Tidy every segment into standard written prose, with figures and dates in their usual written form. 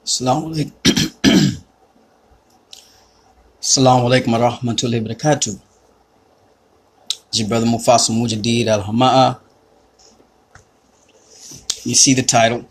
Assalamu alaikum. Assalamu alaikum wa rahmatullahi wa barakatuh. It's your brother Mufassir mujaid hamaa. You see the title.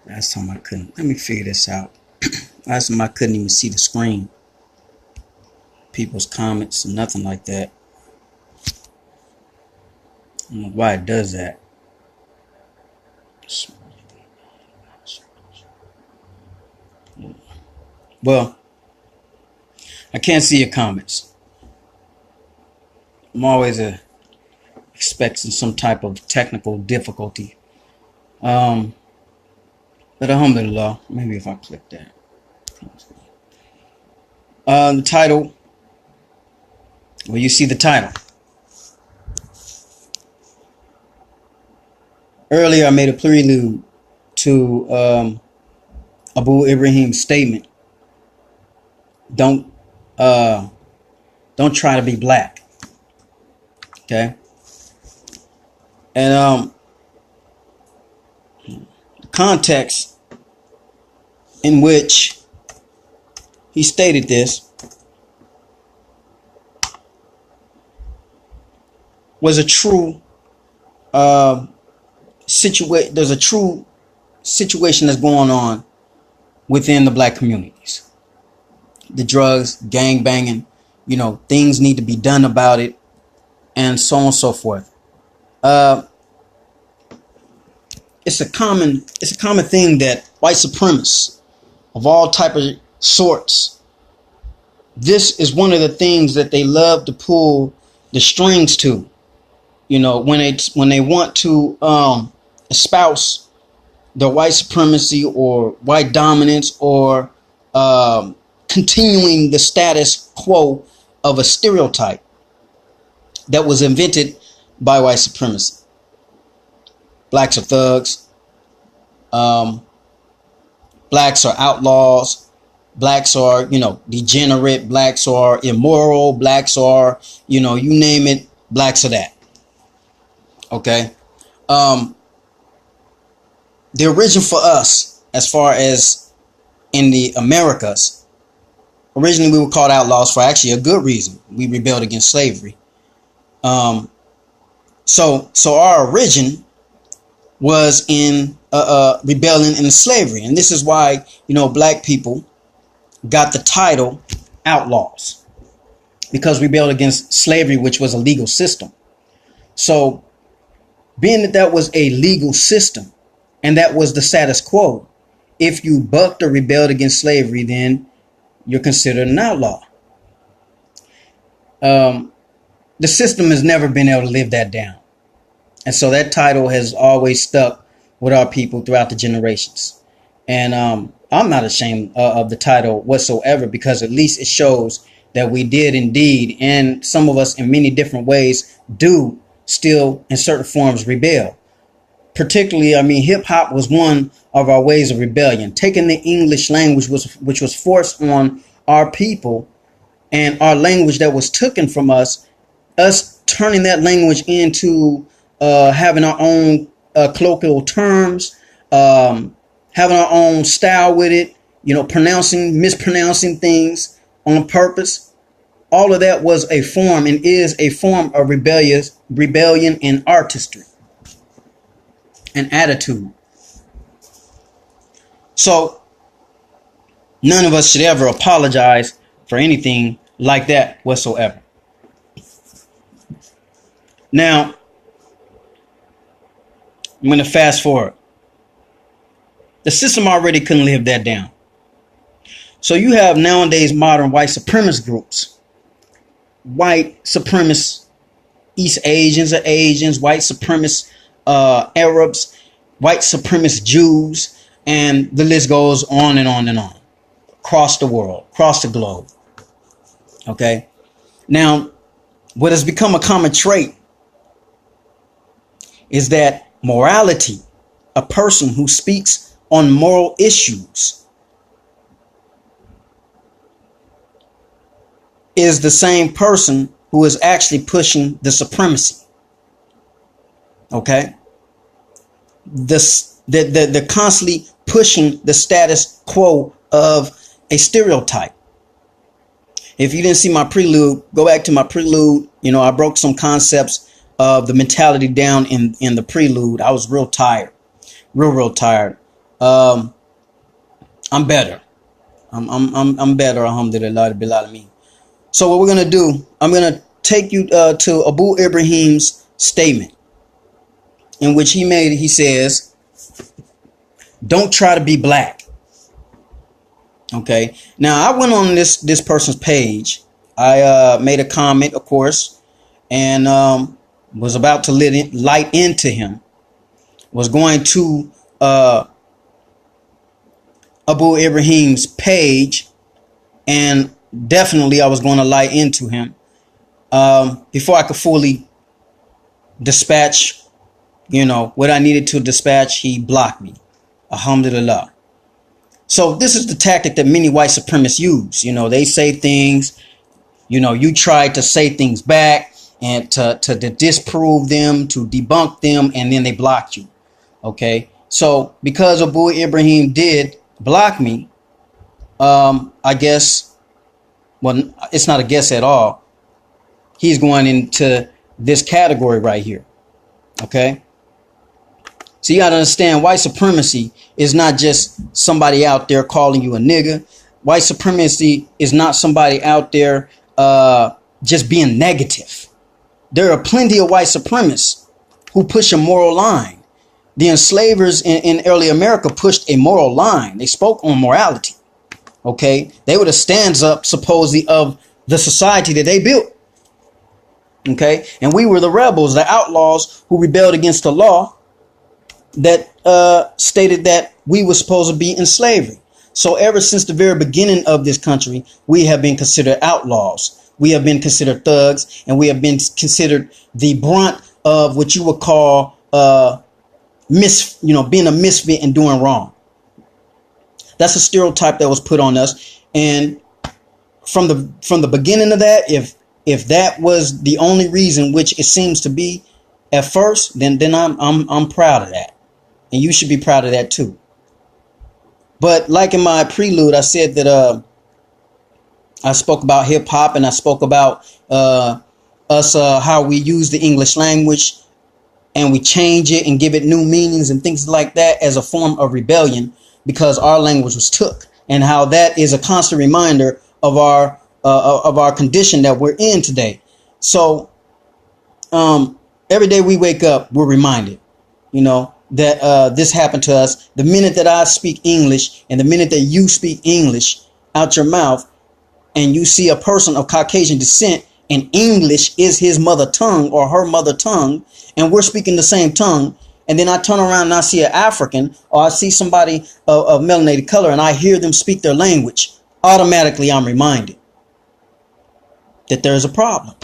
Last time I couldn't. Let me figure this out. Last time I couldn't even see the screen. People's comments and nothing like that. I don't know why it does that. Well, I can't see your comments. I'm always expecting some type of technical difficulty. But alhamdulillah, maybe if I click that. The title. Well, you see the title. Earlier, I made a prelude to Abu Ibrahim's statement. Don't try to be black. Okay. And the context in which he stated this was a true situation. There's a true situation that's going on within the black communities. The drugs, gang banging, things need to be done about it, and so on and so forth. It's a common thing that white supremacists of all type of sorts, this is one of the things that they love to pull the strings to. When they want to espouse the white supremacy or white dominance or continuing the status quo of a stereotype that was invented by white supremacy. Blacks are thugs. Blacks are outlaws. Blacks are, degenerate. Blacks are immoral. Blacks are, you name it. Blacks are that. Okay. The origin for us, as far as in the Americas, originally we were called outlaws for actually a good reason. We rebelled against slavery. So our origin was in rebellion and slavery, and this is why black people got the title outlaws, because we rebelled against slavery, which was a legal system. So being that was a legal system and that was the status quo, if you bucked or rebelled against slavery, then you're considered an outlaw. The system has never been able to live that down. And so that title has always stuck with our people throughout the generations. And I'm not ashamed of the title whatsoever, because at least it shows that we did indeed, and some of us in many different ways do still in certain forms rebel. Particularly, hip hop was one of our ways of rebellion, taking the English language which was forced on our people, and our language that was taken from us turning that language into having our own colloquial terms, having our own style with it, mispronouncing things on purpose. All of that was a form and is a form of rebellion in artistry and attitude. So none of us should ever apologize for anything like that whatsoever. Now, I'm going to fast forward. The system already couldn't live that down. So you have nowadays modern white supremacist groups. White supremacist East Asians or Asians, white supremacist Arabs, white supremacist Jews, and the list goes on and on and on. Across the world, across the globe. Okay? Now, what has become a common trait is that morality, a person who speaks on moral issues, is the same person who is actually pushing the supremacy. Okay? The constantly pushing the status quo of a stereotype. If you didn't see my prelude, go back to my prelude. You know, I broke some concepts of the mentality down in the prelude. I was real tired, real tired. I'm better. I'm better. Alhamdulillah, bil alamin. So what we're gonna do? I'm gonna take you to Abu Ibrahim's statement, in which he says, "Don't try to be black." Okay. Now I went on this person's page. I made a comment, of course, and was about to light into him. Was going to Abu Ibrahim's page, and definitely I was going to light into him before I could fully dispatch, what I needed to dispatch. He blocked me. Alhamdulillah. So this is the tactic that many white supremacists use. They say things, you try to say things back and to disprove them, to debunk them, and then they block you. Okay. So because Abu Ibrahim did block me, I guess, well, it's not a guess at all. He's going into this category right here. Okay. So you got to understand, white supremacy is not just somebody out there calling you a nigga. White supremacy is not somebody out there just being negative. There are plenty of white supremacists who push a moral line. The enslavers in early America pushed a moral line. They spoke on morality. Okay. They were the stands up supposedly of the society that they built. Okay. And we were the rebels, the outlaws who rebelled against the law that stated that we were supposed to be in slavery. So ever since the very beginning of this country, we have been considered outlaws. We have been considered thugs, and we have been considered the brunt of what you would call being a misfit and doing wrong. That's a stereotype that was put on us. And from the beginning of that, if that was the only reason, which it seems to be at first, then I'm proud of that. And you should be proud of that too. But like in my prelude, I said that I spoke about hip hop, and I spoke about us how we use the English language and we change it and give it new meanings and things like that as a form of rebellion because our language was took, and how that is a constant reminder of our condition that we're in today. So every day we wake up, we're reminded, that this happened to us. The minute that I speak English and the minute that you speak English out your mouth, and you see a person of Caucasian descent and English is his mother tongue or her mother tongue, and we're speaking the same tongue, and then I turn around and I see an African or I see somebody of melanated color and I hear them speak their language, automatically I'm reminded that there's a problem.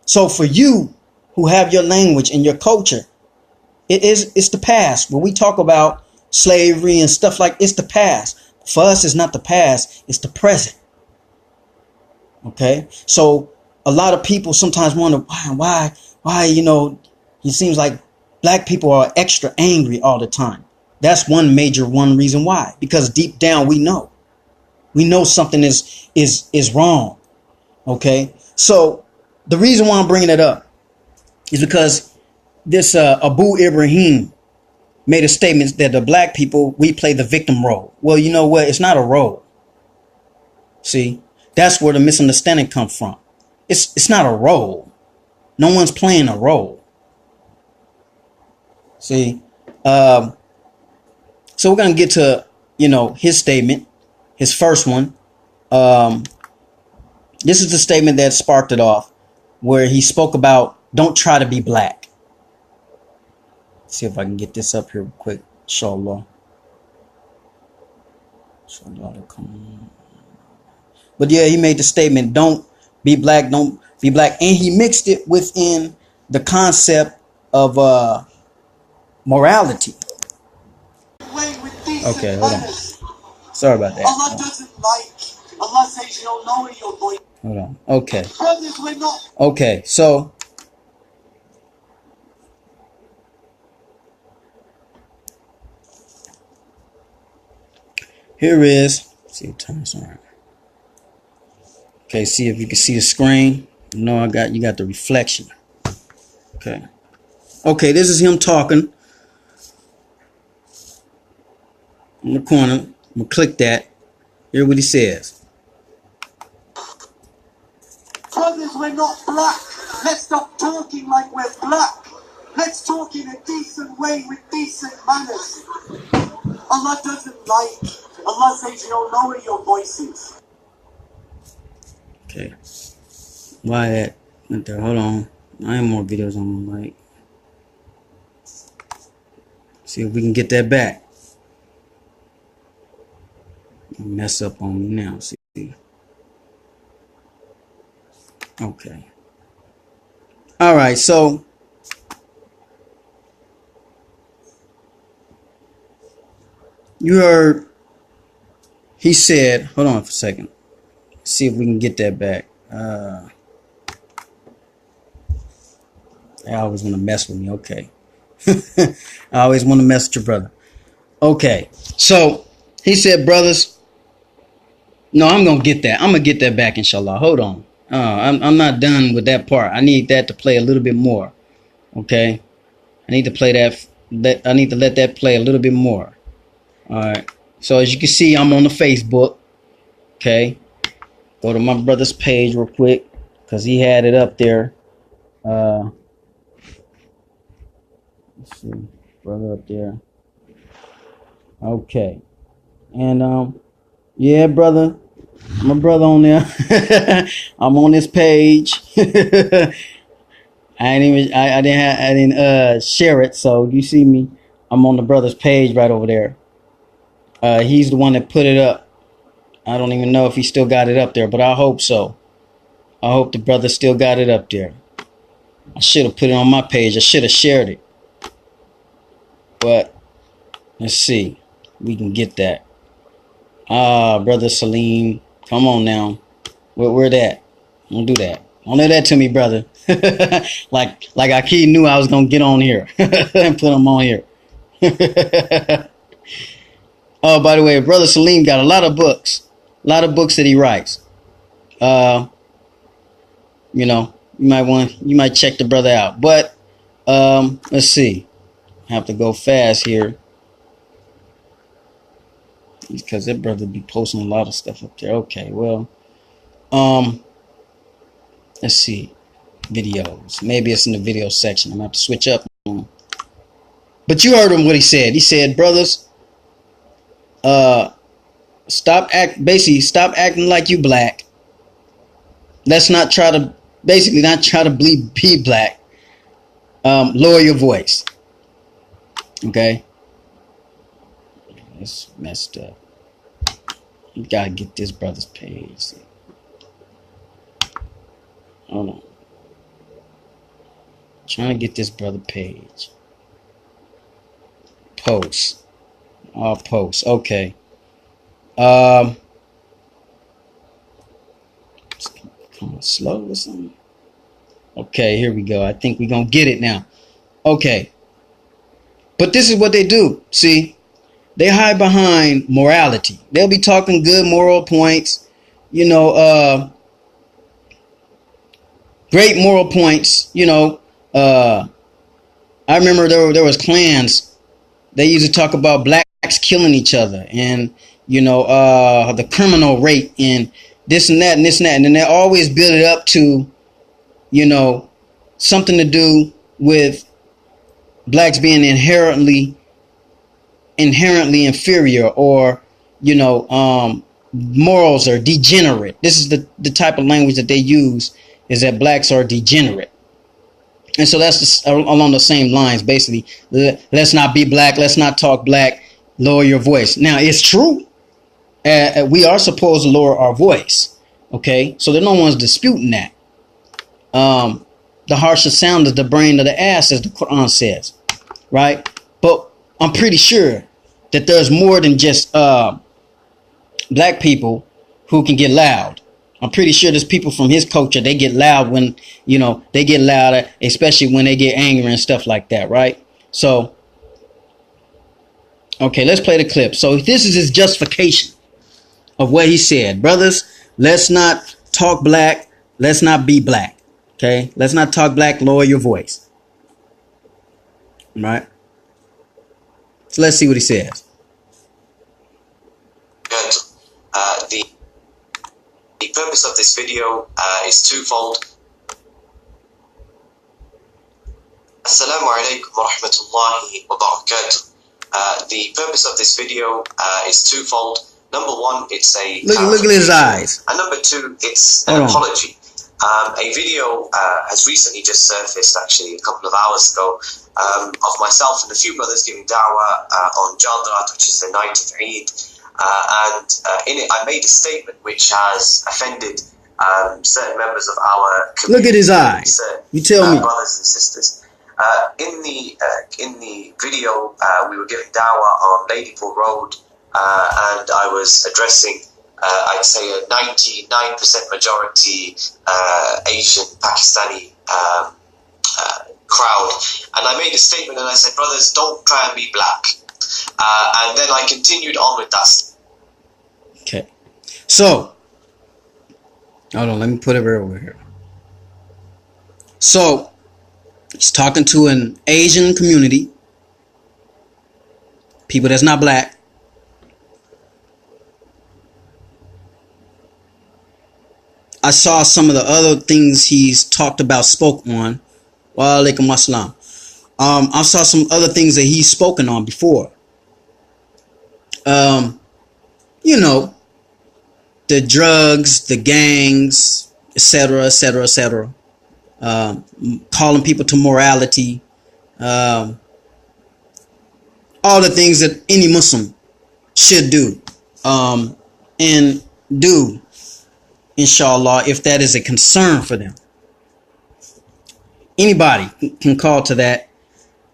So for you who have your language and your culture, it's the past. When we talk about slavery and stuff like, it's the past. For us, it's not the past, it's the present. Okay. So a lot of people sometimes wonder why, it seems like black people are extra angry all the time. That's one reason why, because deep down we know something is wrong. Okay. So the reason why I'm bringing it up is because this Abu Ibrahim made a statement that the black people, we play the victim role. Well, you know what? It's not a role. See, that's where the misunderstanding comes from. It's not a role. No one's playing a role. See, so we're going to get to, his statement, his first one. This is the statement that sparked it off, where he spoke about don't try to be black. See if I can get this up here real quick. Inshallah. But yeah, he made the statement, don't be black. And he mixed it within the concept of morality. Okay, hold on. Sorry about that. Allah doesn't like. Allah says you don't know your boy. Hold on. Okay. Brothers, we're not. Okay, so here is. Let's see, turn this around. Okay, see if you can see the screen. No, you got the reflection. Okay. Okay, this is him talking in the corner. I'm gonna click that. Hear what he says. Brothers, we're not black. Let's stop talking like we're black. Let's talk in a decent way with decent manners. Allah doesn't like. Allah says you don't lower your voices. Okay. Why that went there? Hold on. I have more videos on my mic. See if we can get that back. Mess up on me now. See. Okay. All right. So you heard. He said. Hold on for a second. See if we can get that back. I always want to mess with me. Okay. I always want to mess with your brother. Okay. So he said, brothers. No, I'm going to get that. I'm going to get that back, inshallah. Hold on. I'm not done with that part. I need that to play a little bit more. Okay. I need to play that. I need to let that play a little bit more. All right. So as you can see, I'm on the Facebook. Okay. Go to my brother's page real quick because he had it up there. Let's see, brother up there. Okay, and yeah, brother, my brother on there. I'm on this page. I didn't share it, so you see me. I'm on the brother's page right over there. He's the one that put it up. I don't even know if he still got it up there, but I hope so. I hope the brother still got it up there. I should have put it on my page. I should have shared it. But let's see. We can get that. Brother Salim. Come on now. Where that? Don't do that. Don't do that to me, brother. like Akid knew I was gonna get on here and put him on here. Oh, by the way, brother Salim got a lot of books. A lot of books that he writes. You know, you might check the brother out. But let's see. I have to go fast here. Because that brother be posting a lot of stuff up there. Okay, well. Let's see. Videos. Maybe it's in the video section. I'm gonna have to switch up. But you heard him what he said. He said, brothers, stop acting like you black. Let's not try to be black. Lower your voice. Okay? It's messed up. You gotta get this brother's page. Hold on. Trying to get this brother page. Post. All posts. Okay. It's kind of slow or something. Okay, here we go. I think we're gonna get it now. Okay. But this is what they do. See, they hide behind morality. They'll be talking good moral points, you know, great moral points, you know. I remember there was clans. They used to talk about blacks killing each other and, you know, the criminal rate and this and that and this and that. And then they always build it up to, you know, something to do with blacks being inherently inferior, or, you know, morals are degenerate. This is the type of language that they use, is that blacks are degenerate. And so that's along the same lines, basically. Let's not be black. Let's not talk black. Lower your voice. Now, it's true. We are supposed to lower our voice. Okay? So no one's disputing that. The harsher sound is the brain of the ass, as the Quran says. Right? I'm pretty sure that there's more than just black people who can get loud. I'm pretty sure there's people from his culture, they get loud when, they get louder, especially when they get angry and stuff like that, right? So, okay, let's play the clip. So this is his justification of what he said. Brothers, let's not talk black. Let's not be black. Okay? Let's not talk black. Lower your voice. All right? So let's see what he says. Good. The purpose of this video is twofold. Assalamu alaikum wa rahmatullahi wa barakatuh. The purpose of this video is twofold. Number one, it's a look at his eyes. And number two, it's an apology. A video has recently just surfaced, actually a couple of hours ago, of myself and a few brothers giving dawah on Jadrat, which is the night of Eid. And in it, I made a statement which has offended certain members of our community. Look at his eyes. You tell me. Brothers and sisters. In the video, we were giving dawah on Ladypool Road, and I was addressing, I'd say, a 99% majority Asian, Pakistani crowd. And I made a statement and I said, brothers, don't try and be black. And then I continued on with that. Okay. So, hold on, let me put it right over here. So, he's talking to an Asian community, people that's not black. I saw some of the other things he's talked about, spoke on. Wa alaikum assalam. I saw some other things that he's spoken on before. The drugs, the gangs, etc., etc., etc. Calling people to morality. All the things that any Muslim should do. And do, inshallah, if that is a concern for them. Anybody can call to that,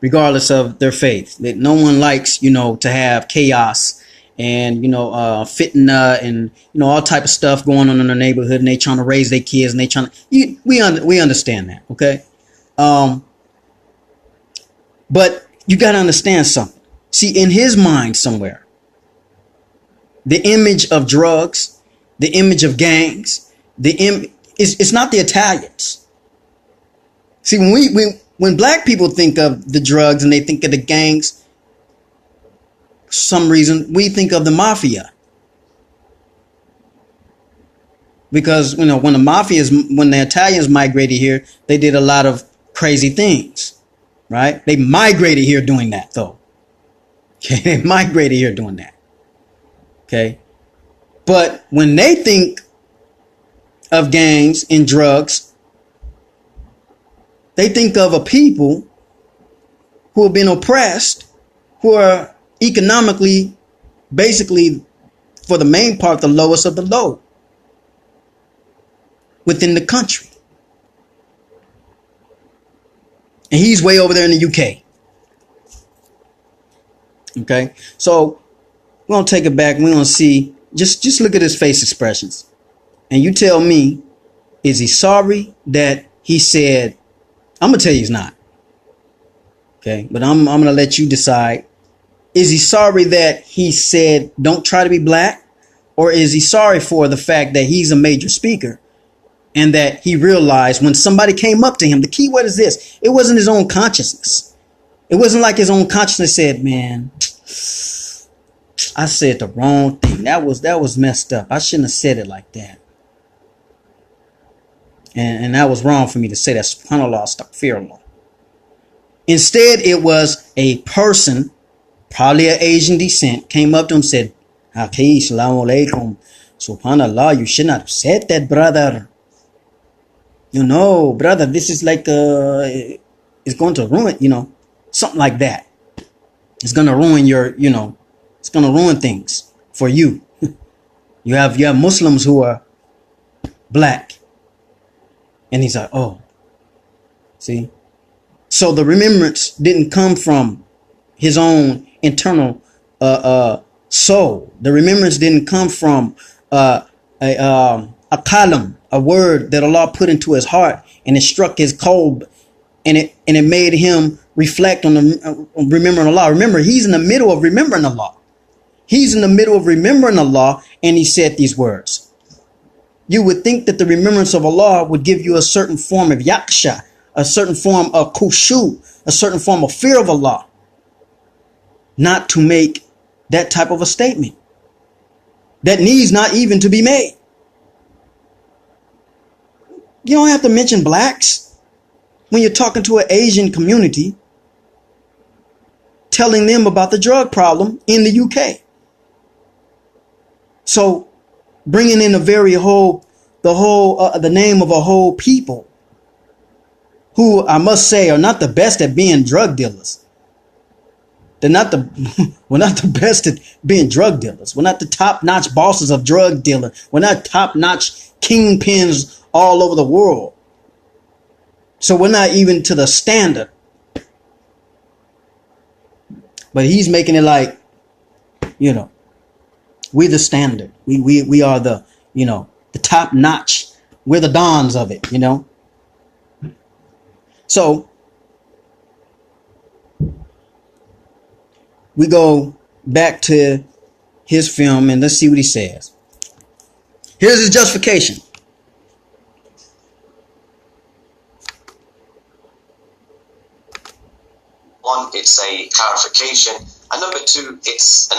regardless of their faith. That no one likes, to have chaos and, fitna and, all type of stuff going on in their neighborhood, and they trying to raise their kids and they trying to, we understand that. Okay. But you got to understand something. See, in his mind somewhere, the image of drugs, the image of gangs, it's not the Italians. See, when black people think of the drugs and they think of the gangs, for some reason we think of the mafia. Because, when the Italians migrated here, they did a lot of crazy things, right? They migrated here doing that, though. Okay, they migrated here doing that. Okay. But when they think of gangs and drugs, they think of a people who have been oppressed, who are economically, basically, for the main part, the lowest of the low within the country. And he's way over there in the UK. Okay, so we're going to take it back. We're going to see, just look at his face expressions. And you tell me, is he sorry that he said, I'm going to tell you he's not. Okay, but I'm going to let you decide. Is he sorry that he said, don't try to be black? Or is he sorry for the fact that he's a major speaker and that he realized when somebody came up to him, the key word is this, it wasn't his own consciousness. It wasn't like his own consciousness said, man, I said the wrong thing. That was messed up. I shouldn't have said it like that. And that was wrong for me to say that. SubhanAllah, astaghfirullah. Instead, it was a person, probably of Asian descent, came up to him and said, Akhi, salamu alaikum. SubhanAllah, you should not have said that, brother. Brother, this is like, it's going to ruin, something like that. It's going to ruin your, it's going to ruin things for you. You have Muslims who are black. And he's like, oh, see? So the remembrance didn't come from his own internal soul. The remembrance didn't come from a column, a word that Allah put into his heart, and it struck his qalb, and it made him reflect on remembering Allah. Remember, he's in the middle of remembering Allah. He's in the middle of remembering Allah, and he said these words. You would think that the remembrance of Allah would give you a certain form of yaksha, a certain form of khushu, a certain form of fear of Allah, not to make that type of a statement. That needs not even to be made. You don't have to mention blacks when you're talking to an Asian community, telling them about the drug problem in the UK. So bringing in the name of a whole people who I must say are not the best at being drug dealers. We're not the best at being drug dealers. We're not the top-notch bosses of drug dealing. We're not top-notch kingpins all over the world. So we're not even to the standard. But he's making it like, we're the standard. We are the, the top-notch. We're the dons of it, So we go back to his film and let's see what he says. Here's his justification. One, it's a clarification, and number two, it's an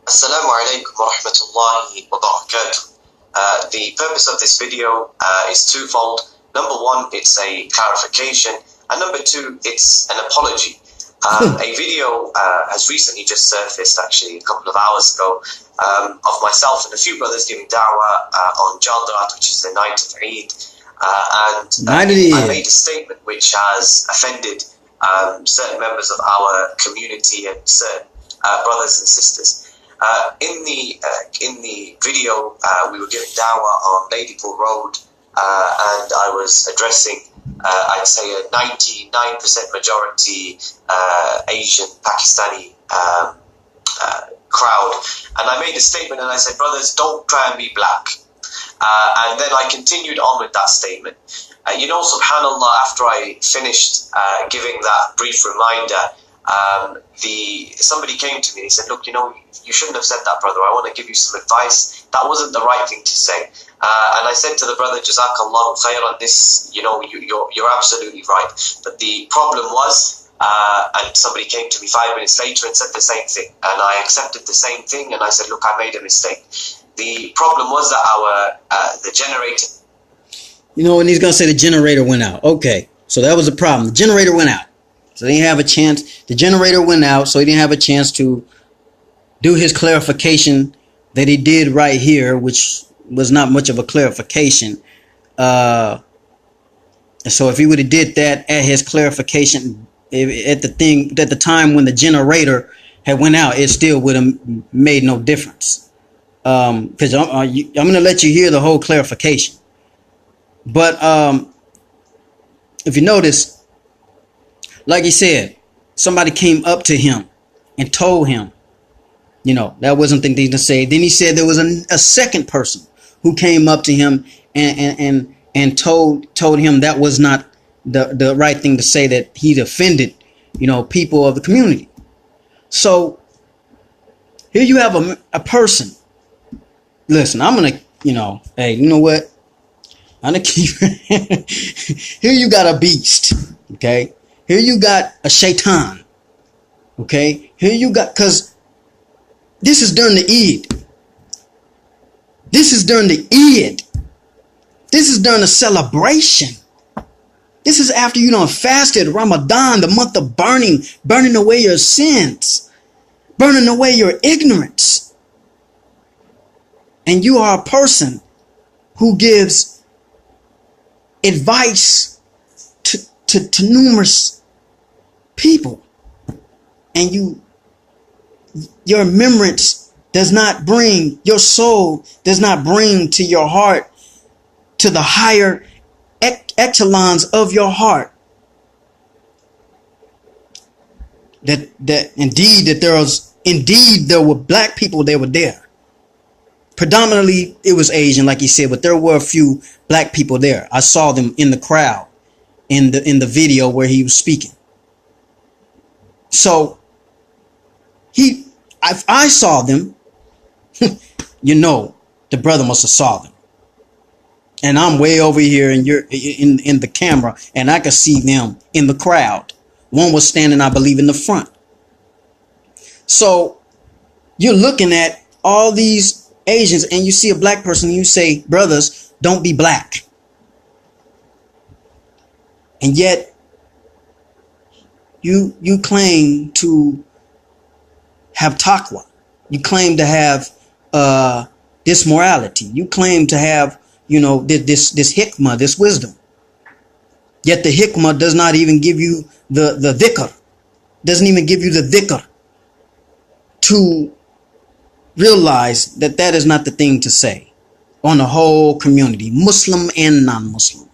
Assalamu alaikum wa rahmatullahi wa barakatuh. The purpose of this video is twofold. Number one, it's a clarification, and number two, it's an apology. A video has recently just surfaced, actually a couple of hours ago, of myself and a few brothers giving da'wah on Jaldarat, which is the night of Eid. I made a statement which has offended certain members of our community and certain brothers and sisters. In the video, we were giving da'wah on Ladypool Road, and I was addressing, I'd say, a 99% majority Asian Pakistani crowd, and I made a statement and I said, brothers, don't try and be black. And then I continued on with that statement. Subhanallah, after I finished giving that brief reminder, somebody came to me and he said, look, you shouldn't have said that, brother. I want to give you some advice. That wasn't the right thing to say. And I said to the brother, Jazakallahu khairan, this, you're absolutely right. But the problem was, and somebody came to me 5 minutes later and said the same thing. And I accepted the same thing and I said, look, I made a mistake. The problem was that the generator... and he's going to say the generator went out. Okay, so that was the problem. The generator went out. So they didn't have a chance. The generator went out, so he didn't have a chance to do his clarification that he did right here, which was not much of a clarification. So if he would have did that at his clarification at the time when the generator had went out, it still would have made no difference. Because I'm going to let you hear the whole clarification. But if you notice, like he said, somebody came up to him and told him, that wasn't the thing to say. Then he said there was a second person who came up to him and told him that was not the right thing to say, that he'd offended, people of the community. So here you have a person. Listen, I'm going to, hey, you know what? I'm going to keep here you got a beast, okay? Here you got a shaitan, okay? Here you got, because this is during the Eid. This is during the Eid. This is during the celebration. This is after you done fasted Ramadan, the month of burning away your sins, burning away your ignorance. And you are a person who gives advice to numerous people, and your remembrance does not bring, your soul does not bring to your heart, to the higher echelons of your heart, there were black people that were there. Predominantly it was Asian, like he said, but there were a few black people there. I saw them in the crowd in the video where he was speaking. So if I saw them, you know, the brother must have saw them. And I'm way over here and you're in the camera and I could see them in the crowd. One was standing, I believe, in the front. So you're looking at all these Asians and you see a black person and you say, brothers, don't be black. And yet you claim to have taqwa. You claim to have this morality. You claim to have, you know, this hikmah, this wisdom. Yet the hikmah does not even give you the dhikr. Doesn't even give you the dhikr to realize that that is not the thing to say on the whole community, Muslim and non-Muslim.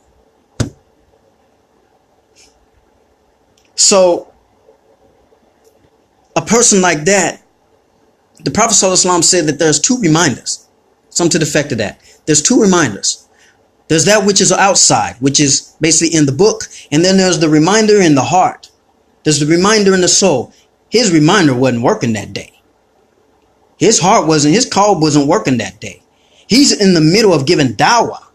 So a person like that, the Prophet ﷺ said that there's two reminders, some to the effect of that. There's two reminders. There's that which is outside, which is basically in the book. And then there's the reminder in the heart. There's the reminder in the soul. His reminder wasn't working that day. His call wasn't working that day. He's in the middle of giving dawah.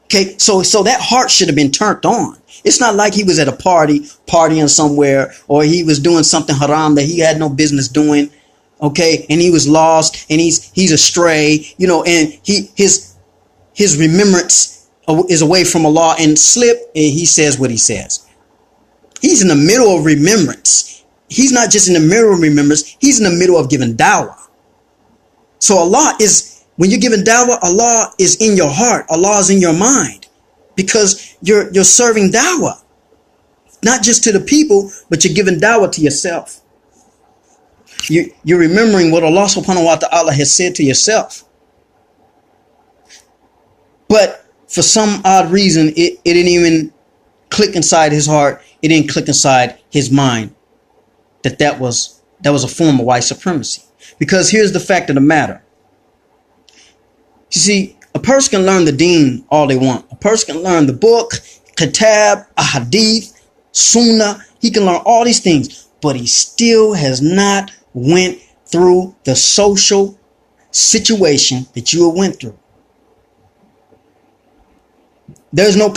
Okay, so that heart should have been turned on. It's not like he was at a partying somewhere, or he was doing something haram that he had no business doing. Okay, and he was lost and he's astray, you know, and his remembrance is away from Allah and slip, and he says what he says. He's in the middle of remembrance. He's not just in the middle of remembrance, he's in the middle of giving dawah. So when you're giving dawah, Allah is in your heart. Allah is in your mind, because you're serving dawah, not just to the people, but you're giving dawah to yourself. You're remembering what Allah subhanahu wa ta'ala has said to yourself. But for some odd reason, it didn't even click inside his heart. It didn't click inside his mind that was a form of white supremacy. Because here's the fact of the matter. You see, a person can learn the deen all they want. A person can learn the book, kitab, ahadith, sunnah. He can learn all these things, but he still has not went through the social situation that you went through. There is no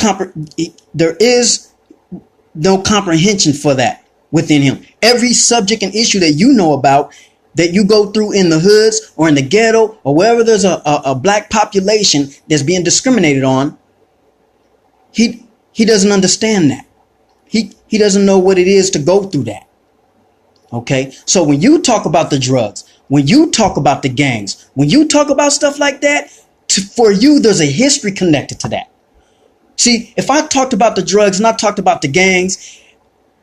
comprehension for that within him. Every subject and issue that you know about, that you go through in the hoods or in the ghetto or wherever there's a black population that's being discriminated on, he doesn't understand that. He doesn't know what it is to go through that. Okay, so when you talk about the drugs, when you talk about the gangs, when you talk about stuff like that, for you, there's a history connected to that. See, if I talked about the drugs and I talked about the gangs,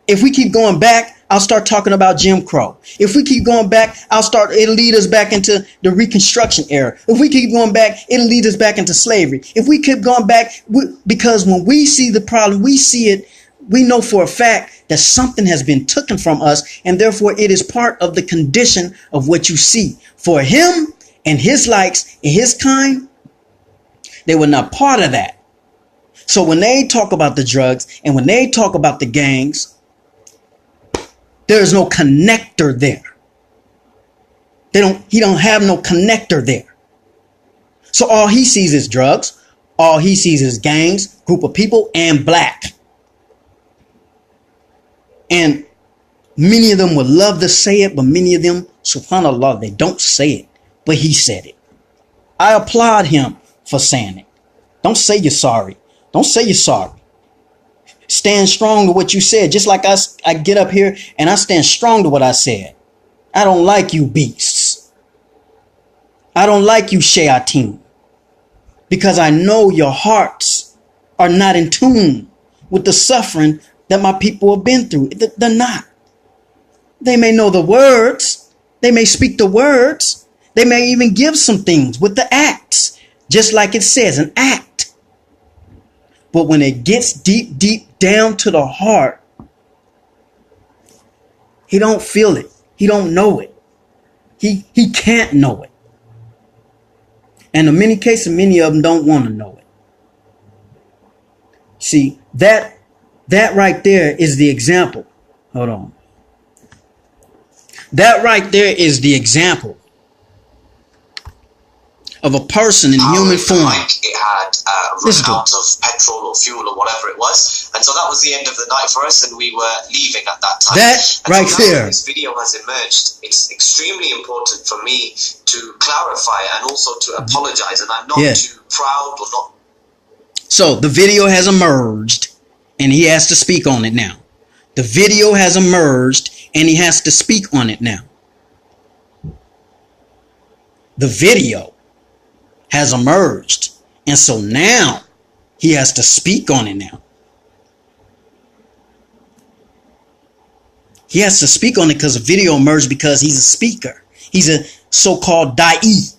if we keep going back, I'll start talking about Jim Crow. If we keep going back, it'll lead us back into the Reconstruction era. If we keep going back, it'll lead us back into slavery. If we keep going back, because when we see the problem, we see it, we know for a fact that something has been taken from us, and therefore it is part of the condition of what you see. For him and his likes and his kind, they were not part of that. So when they talk about the drugs and when they talk about the gangs, there's no connector there. He don't have no connector there. So all he sees is drugs. All he sees is gangs, group of people, and black. And many of them would love to say it, but many of them, subhanAllah, they don't say it. But he said it. I applaud him for saying it. Don't say you're sorry. Don't say you're sorry. Stand strong to what you said. Just like I get up here and I stand strong to what I said. I don't like you beasts. I don't like you shayateen. Because I know your hearts are not in tune with the suffering that my people have been through. They're not. They may know the words. They may speak the words. They may even give some things with the acts. Just like it says, an act. But when it gets deep, deep down to the heart, He don't feel it. He don't know it. He can't know it. And in many cases, many of them don't want to know it. See, that right there is the example. Hold on. That right there is the example of a person in human form. Like it had run out of petrol or fuel or whatever it was, and so that was the end of the night for us, and we were leaving at that time. That and right so there. This video has emerged. It's extremely important for me to clarify and also to apologize, and I'm not too proud or not. So the video has emerged, and he has to speak on it now. The video has emerged, and he has to speak on it now. The video has emerged, and so now he has to speak on it now. He has to speak on it because the video emerged because he's a speaker. He's a so-called da'i.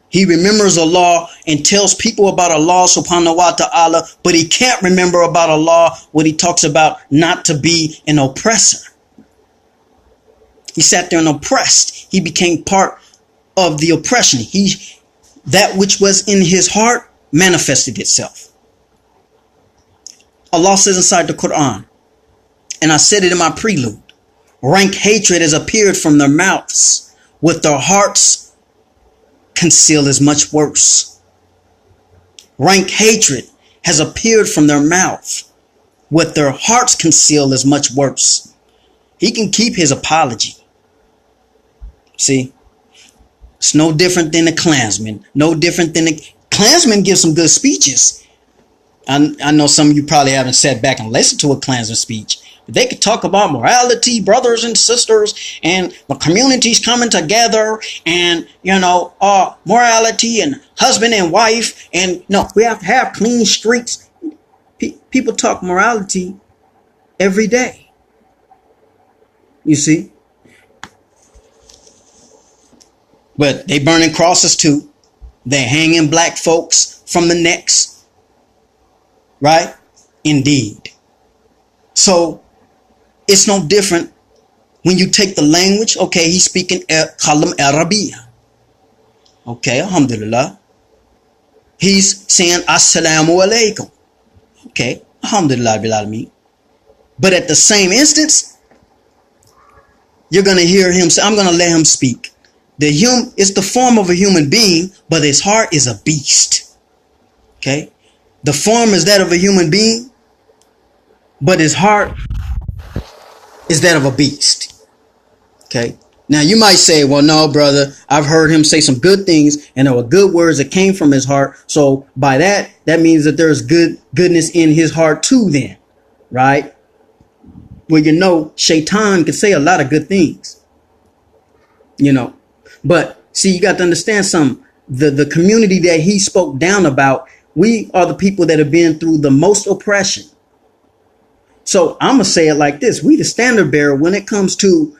He remembers Allah and tells people about Allah subhanahu wa ta'ala, but he can't remember about Allah when he talks about not to be an oppressor. He sat there and oppressed. He became part of the oppression. That which was in his heart manifested itself. Allah says inside the Quran, and I said it in my prelude, rank hatred has appeared from their mouths, with their hearts concealed is much worse. Rank hatred has appeared from their mouth, with their hearts concealed is much worse. He can keep his apology. See? It's no different than the Klansman. No different than the Klansman gives some good speeches. I know some of you probably haven't sat back and listened to a Klansman speech. But they could talk about morality, brothers and sisters, and the communities coming together, and, morality and husband and wife. And, we have to have clean streets. People talk morality every day. You see? But they burning crosses too. They hanging black folks from the necks. Right? Indeed. So it's no different when you take the language. Okay, he's speaking Kalam Arabiya. Okay, alhamdulillah. He's saying Assalamu alaikum. Okay, alhamdulillah bil alameen. But at the same instance, you're going to hear him say, I'm going to let him speak. It's the form of a human being, but his heart is a beast. Okay? The form is that of a human being, but his heart is that of a beast. Okay? Now you might say, well, no, brother, I've heard him say some good things, and there were good words that came from his heart. So by that means that there's goodness in his heart too then. Right? Well, Shaitan can say a lot of good things. But see, you got to understand something. The community that he spoke down about, we are the people that have been through the most oppression. So I'm going to say it like this. We the standard bearer when it comes to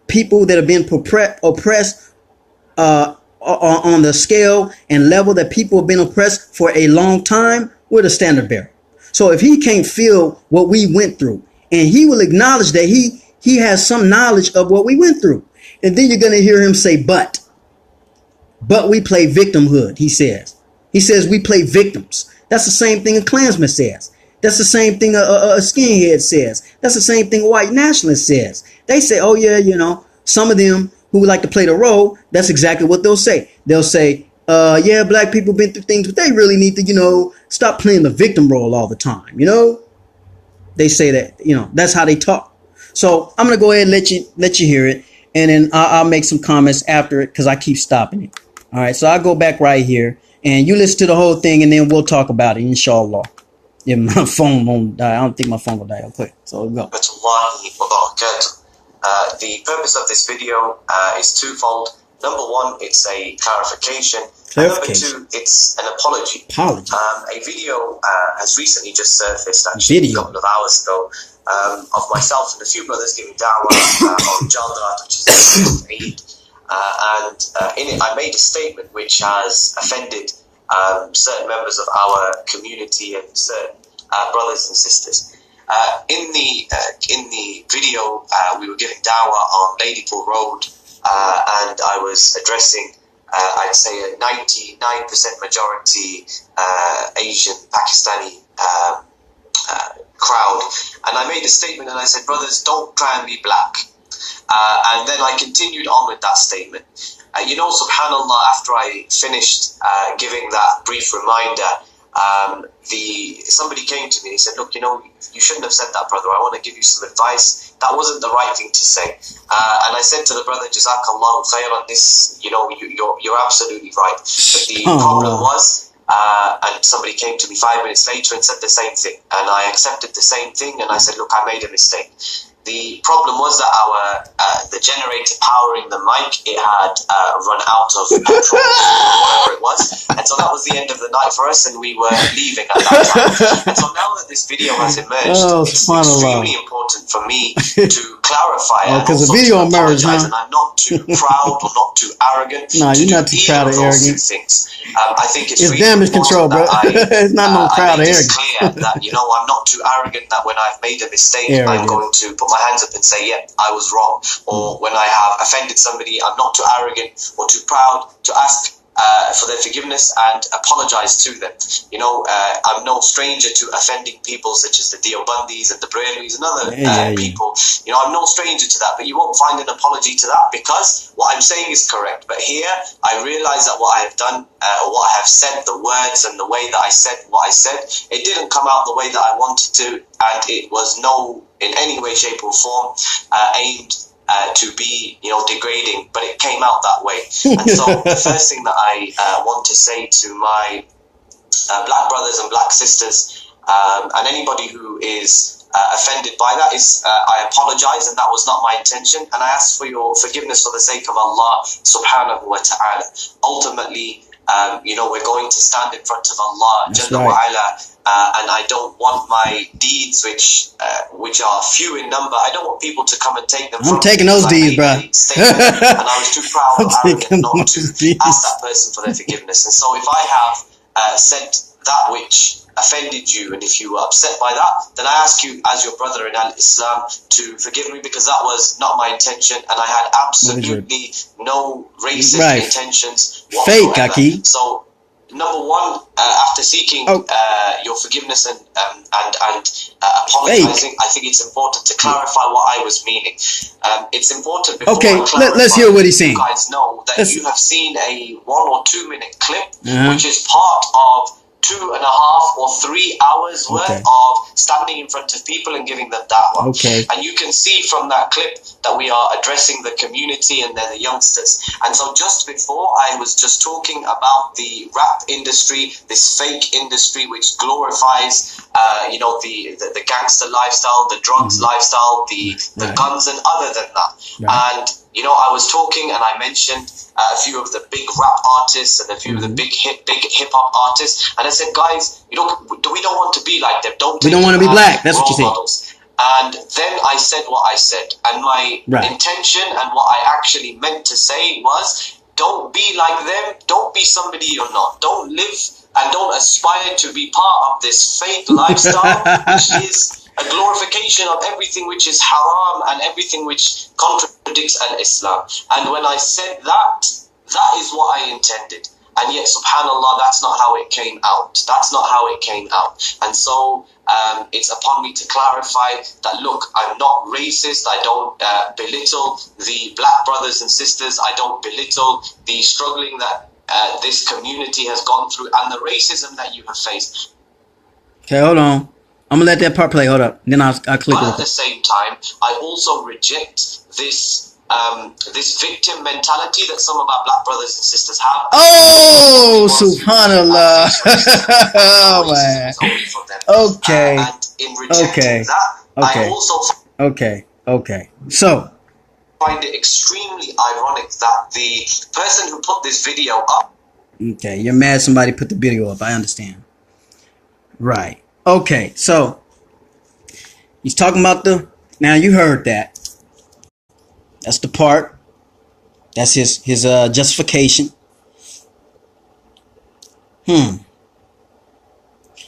people that have been oppressed on the scale and level that people have been oppressed for a long time. We're the standard bearer. So if he can't feel what we went through, and he will acknowledge that he has some knowledge of what we went through. And then you're going to hear him say, but we play victimhood, he says. He says we play victims. That's the same thing a Klansman says. That's the same thing a skinhead says. That's the same thing a white nationalist says. They say, oh, yeah, some of them who like to play the role, that's exactly what they'll say. They'll say, yeah, black people been through things, but they really need to, stop playing the victim role all the time. They say that, that's how they talk. So I'm going to go ahead and let you hear it. And then I'll make some comments after it because I keep stopping it. All right. So I'll go back right here and you listen to the whole thing and then we'll talk about it, inshallah. If my phone won't die. I don't think my phone will die. Okay. So we'll go. The purpose of this video is twofold. Number one, it's a clarification. And number two, it's an apology. A video has recently just surfaced, actually, a couple of hours ago, of myself and a few brothers giving dawah on Jaldarat, which is Eid. And in it, I made a statement which has offended certain members of our community and certain brothers and sisters. In the video, we were giving dawah on Ladypool Road, and I was addressing, I'd say, a 99% majority Asian Pakistani crowd, and I made a statement and I said, brothers, don't try and be black. And then I continued on with that statement. Subhanallah, after I finished giving that brief reminder, somebody came to me and he said, look, you shouldn't have said that, brother. I want to give you some advice. That wasn't the right thing to say. And I said to the brother, Jazakallahu khairan, this, you're absolutely right. But the problem was, and somebody came to me 5 minutes later and said the same thing. And I accepted the same thing and I said, look, I made a mistake. The problem was that the generator powering the mic, it had run out of petrol, whatever it was, and so that was the end of the night for us, and we were leaving at that time. And so now that this video has emerged, it's extremely important for me to clarify and also to apologize. And I'm not too proud or not too arrogant. No, you're not too proud or arrogant. Things. I think it's really damage control, bro. It's not no proud or arrogant. Clear that I'm not too arrogant that when I've made a mistake, I'm going to put my hands up and say, yeah, I was wrong. Or when I have offended somebody, I'm not too arrogant or too proud to ask for their forgiveness and apologize to them. I'm no stranger to offending people such as the Deobandis and the Brahmis and other people. I'm no stranger to that, but you won't find an apology to that because what I'm saying is correct. But here, I realize that what I have done, or what I have said, the words and the way that I said what I said, it didn't come out the way that I wanted to, and it was in any way, shape or form aimed to be, degrading, but it came out that way. And so the first thing that I want to say to my black brothers and black sisters, and anybody who is offended by that, is I apologize, and that was not my intention, and I ask for your forgiveness for the sake of Allah subhanahu wa ta'ala. Ultimately, we're going to stand in front of Allah Jalla wa Ala, and I don't want my deeds, which are few in number, I don't want people to come and take them. I'm taking those deeds, bro. And I was too proud or arrogant not to ask that person for their forgiveness. And so if I have said that which offended you, and if you were upset by that, then I ask you as your brother in Islam to forgive me, because that was not my intention, and I had absolutely no racist intentions whatsoever. Fake, Aki. So number one, after seeking your forgiveness and apologizing, I think it's important to clarify what I was meaning. It's important before I clarify, let's hear what he's saying. You guys know that you have seen a 1 or 2 minute clip, which is part of 2.5 or 3 hours worth of standing in front of people and giving them da'wah. And you can see from that clip that we are addressing the community and they're the youngsters. And so just before, I was just talking about the rap industry, this fake industry which glorifies the gangster lifestyle, the drugs lifestyle, the guns, and other than that. And I was talking and I mentioned a few of the big rap artists and a few of the big hip hop artists, and I said, guys, we don't want to be like them. We don't want to be black. That's what you said. And then I said what I said, and my intention and what I actually meant to say was, don't be like them. Don't be somebody you're not. Don't live and don't aspire to be part of this fake lifestyle, which is a glorification of everything which is haram and everything which contradicts al-Islam. And when I said that is what I intended. And yet, subhanAllah, that's not how it came out. That's not how it came out. And so it's upon me to clarify that, look, I'm not racist. I don't belittle the black brothers and sisters. I don't belittle the struggling that this community has gone through and the racism that you have faced. Okay, hold on. I'm going to let that part play. Hold up. Then I'll click But at the same time, I also reject this victim mentality that some of our black brothers and sisters have. Oh, subhanallah. Oh, man. Okay. And in rejecting that, I also So find it extremely ironic that the person who put this video up. Okay, you're mad somebody put the video up. I understand. Right. Okay, so he's talking about now you heard that. That's the part. That's his justification.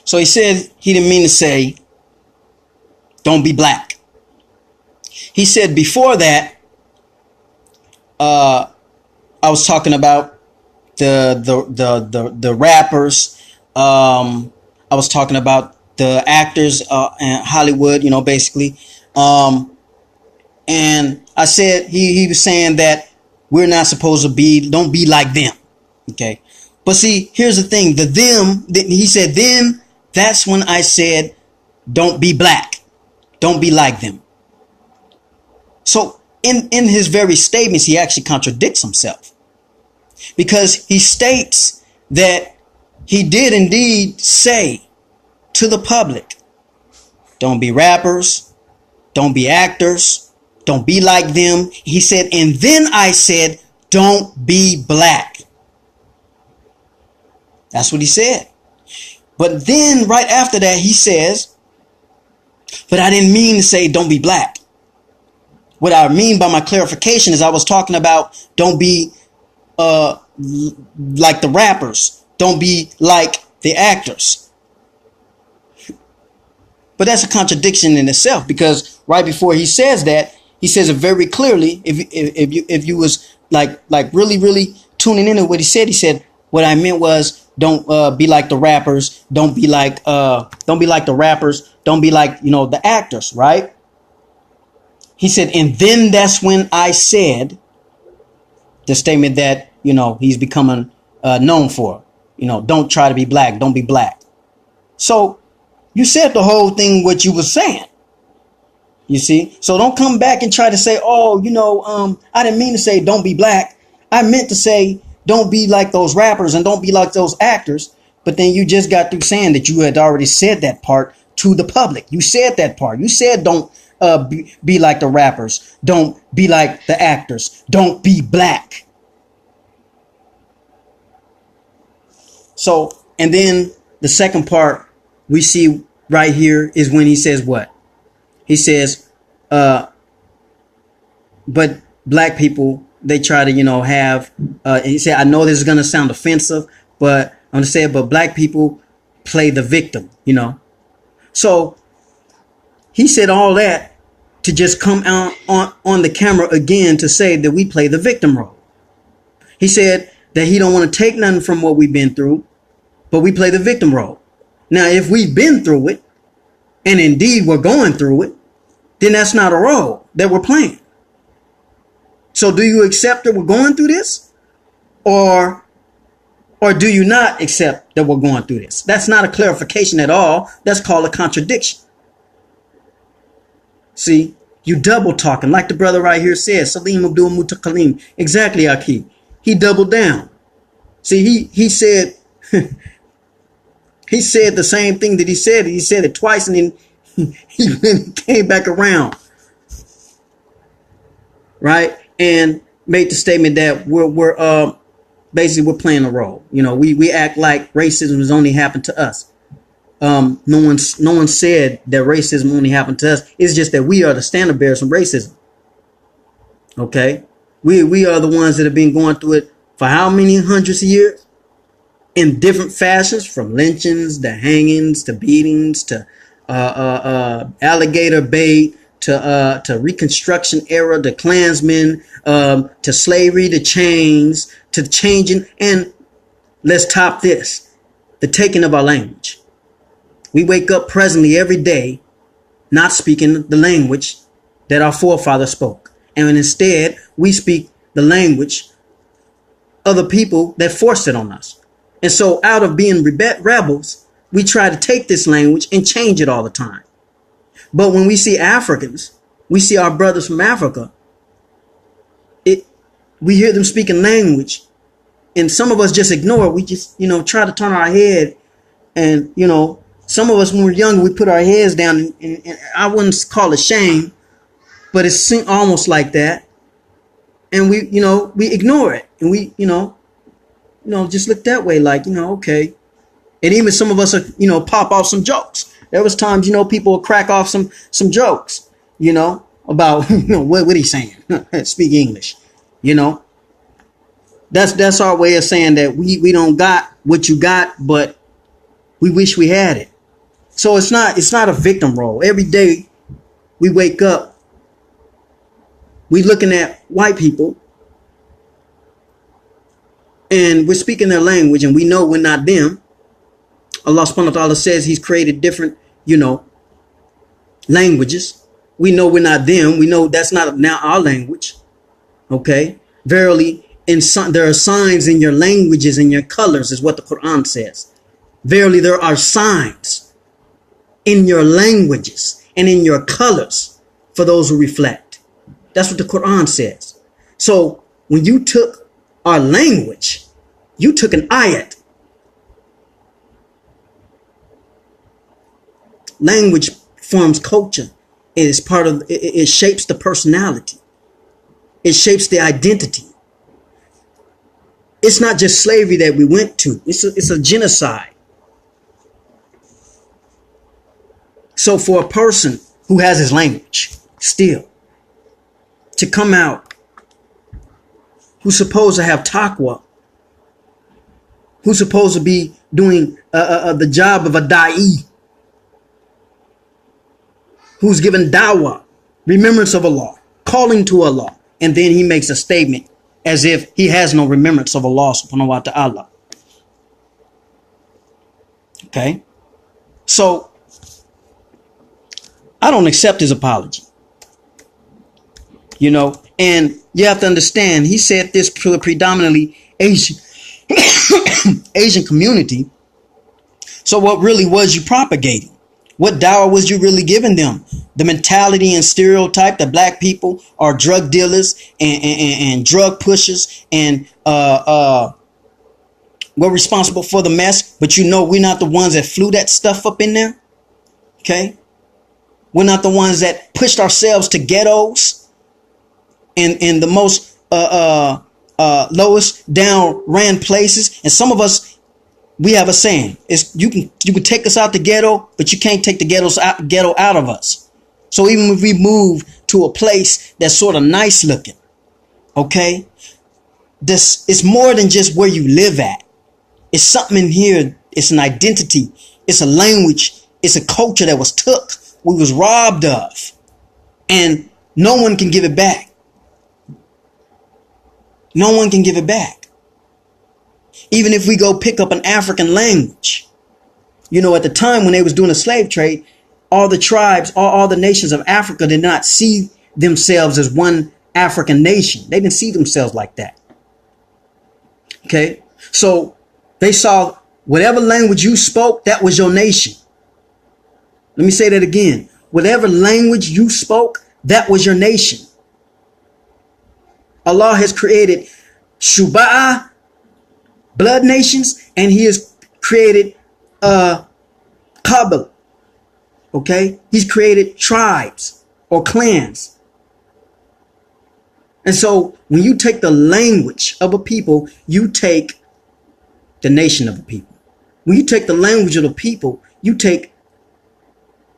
So he said he didn't mean to say don't be black. He said before that, I was talking about the rappers. I was talking about the actors in Hollywood, basically. And I said he was saying that we're not supposed to don't be like them. Okay. But see, here's the thing. He said, then that's when I said, don't be black. Don't be like them. So in his very statements, he actually contradicts himself, because he states that he did indeed say to the public, don't be rappers, don't be actors, don't be like them. He said, and then I said, don't be black. That's what he said. But then right after that, he says, but I didn't mean to say don't be black. What I mean by my clarification is I was talking about don't be like the rappers. Don't be like the actors. But that's a contradiction in itself, because right before he says that, he says it very clearly. If you was like really tuning into what he said, what I meant was don't be like the rappers. Don't be like the rappers. Don't be like, the actors, right? He said, and then that's when I said the statement that, he's becoming known for. Don't try to be black. Don't be black. So you said the whole thing what you were saying. You see? So don't come back and try to say, I didn't mean to say don't be black. I meant to say don't be like those rappers and don't be like those actors. But then you just got through saying that you had already said that part to the public. You said that part. You said don't be like the rappers. Don't be like the actors. Don't be black. So, and then the second part we see right here is when he says what? He says, but black people, they try to, have, he said, I know this is going to sound offensive, but I'm going to say it, but black people play the victim, So he said all that to just come out on the camera again to say that we play the victim role. He said that he don't want to take nothing from what we've been through, but we play the victim role. Now, if we've been through it, and indeed we're going through it, then that's not a role that we're playing. So do you accept that we're going through this? Or do you not accept that we're going through this? That's not a clarification at all. That's called a contradiction. See, you double talking, like the brother right here says, Salim Abdul Mutakalim. Exactly, Aki. He doubled down. See, he said he said the same thing that he said. He said it twice, and then he came back around, right, and made the statement that we're basically we're playing a role. We act like racism has only happened to us. No one said that racism only happened to us. It's just that we are the standard bearers from racism. Okay, we are the ones that have been going through it for how many hundreds of years, in different fashions, from lynchings to hangings to beatings to alligator bait to Reconstruction era to Klansmen, to slavery to chains to changing, and let's top this, the taking of our language. We wake up presently every day not speaking the language that our forefathers spoke, and instead we speak the language of the people that forced it on us. And so out of being rebels, we try to take this language and change it all the time. But when we see Africans, we see our brothers from Africa, we hear them speaking language, and some of us just ignore it. We just, try to turn our head, and, some of us when we're younger, we put our heads down, and I wouldn't call it shame, but it's almost like that. And we ignore it, and we, just look that way, like, okay. And even some of us are, pop off some jokes. There was times, people would crack off some jokes, about, what he's saying. Speak English, That's our way of saying that we don't got what you got, but we wish we had it. So it's not a victim role. Every day we wake up, we looking at white people, and we're speaking their language, and we know we're not them. Allah subhanahu wa ta'ala says he's created different, languages. We know we're not them. We know that's not now our language. Okay. Verily, there are signs in your languages and your colors, is what the Quran says. Verily, there are signs in your languages and in your colors for those who reflect. That's what the Quran says. So when you took our language, you took an ayat. Language forms culture. It is part of, it shapes the personality. It shapes the identity. It's not just slavery that we went to. It's a genocide. So for a person who has his language still to come out, who's supposed to have taqwa, who's supposed to be doing the job of a da'i, who's given dawah, remembrance of Allah, calling to Allah, and then he makes a statement as if he has no remembrance of Allah subhanahu wa ta'ala. Okay? So, I don't accept his apology. And you have to understand, he said this to a predominantly Asian Asian community. So what really was you propagating? What dawah was you really giving them? The mentality and stereotype that black people are drug dealers and drug pushers and we're responsible for the mess, but we're not the ones that flew that stuff up in there. Okay? We're not the ones that pushed ourselves to ghettos and the most lowest down ran places. And some of us, we have a saying: you can take us out the ghetto, but you can't take the ghetto out of us. So even if we move to a place that's sort of nice looking, okay, this is more than just where you live at. It's something in here. It's an identity. It's a language. It's a culture that was took. We was robbed of, and no one can give it back. No one can give it back. Even if we go pick up an African language, at the time when they was doing the slave trade, all the tribes, all the nations of Africa did not see themselves as one African nation. They didn't see themselves like that. Okay. So they saw whatever language you spoke, that was your nation. Let me say that again. Whatever language you spoke, that was your nation. Allah has created Shuba'ah, blood nations, and he has created Qabila. Okay? He's created tribes or clans. And so when you take the language of a people, you take the nation of a people. When you take the language of the people, you take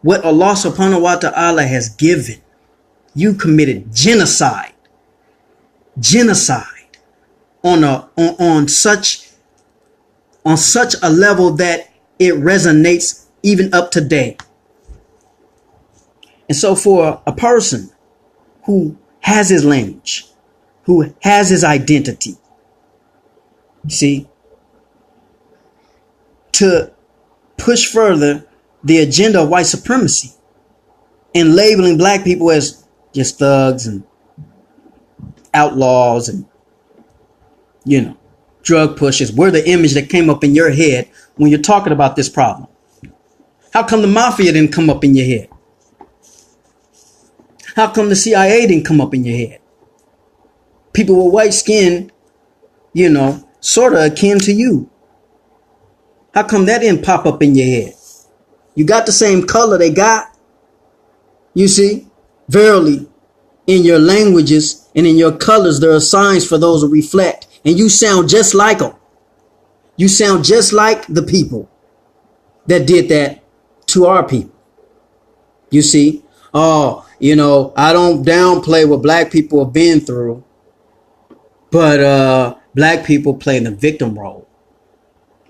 what Allah subhanahu wa ta'ala has given. You committed genocide. Genocide on such a level that it resonates even up to date. And so for a person who has his language, who has his identity, see, to push further the agenda of white supremacy and labeling black people as just thugs and outlaws and drug pushers, we're the image that came up in your head when you're talking about this problem. How come the mafia didn't come up in your head? How come the CIA didn't come up in your head? People with white skin, sort of akin to you. How come that didn't pop up in your head? You got the same color they got. You see, verily, in your languages and in your colors, there are signs for those who reflect. And you sound just like them. You sound just like the people that did that to our people. You see, I don't downplay what black people have been through, but black people play the victim role.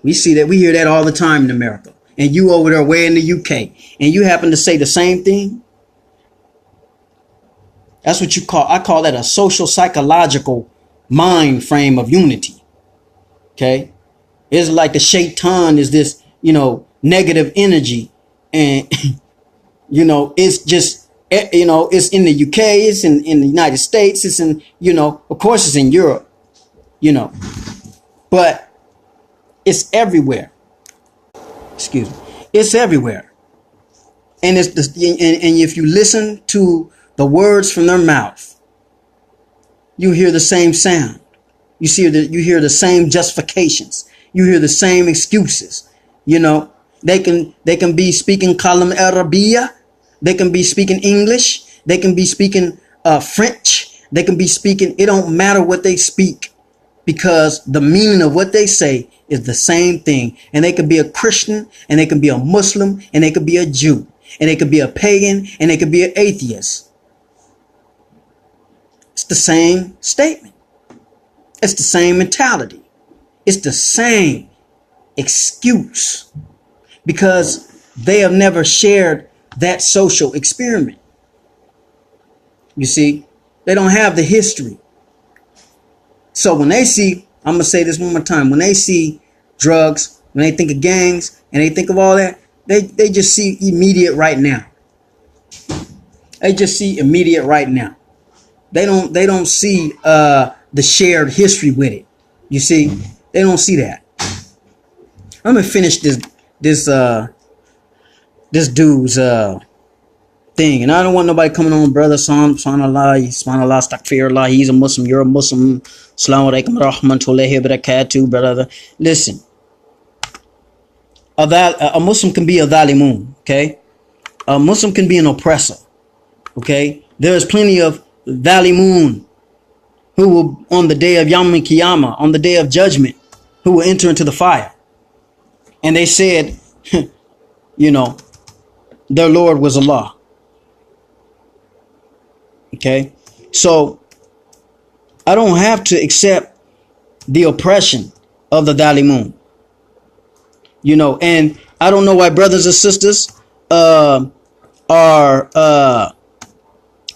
We see that. We hear that all the time in America. And you over there way in the UK, and you happen to say the same thing. That's what I call that a social psychological mind frame of unity. Okay. It's like the shaitan is this, negative energy. And, it's just, it's in the UK, it's in the United States, it's in, of course it's in Europe, but it's everywhere. Excuse me. It's everywhere. And and if you listen to the words from their mouth, you hear the same sound. You hear the same justifications. You hear the same excuses. They can be speaking Kalam Arabiya. They can be speaking English. They can be speaking French. They can be speaking. It don't matter what they speak, because the meaning of what they say is the same thing. And they could be a Christian, and they can be a Muslim, and they could be a Jew, and they could be a pagan, and they could be an atheist. It's the same statement. It's the same mentality. It's the same excuse, because they have never shared that social experiment. You see, they don't have the history. So when they see, I'm going to say this one more time, when they see drugs, when they think of gangs, and they think of all that, they just see immediate right now. They just see immediate right now. They don't see the shared history with it. You see, they don't see that. I'm gonna finish this dude's thing, and I don't want nobody coming on, brother. Subhanallah, astaghfirullah. He's a Muslim. You're a Muslim. Assalamu alaikum rahmatullahi barakatuh, brother. Listen, a Muslim can be a dhalimun. Okay, a Muslim can be an oppressor. Okay, there's plenty of dhalimun who will, on the day of Yawm al-Qiyamah, on the day of judgment, who will enter into the fire. And they said, their Lord was Allah. Okay. So I don't have to accept the oppression of the dhalimun. And I don't know why brothers and sisters are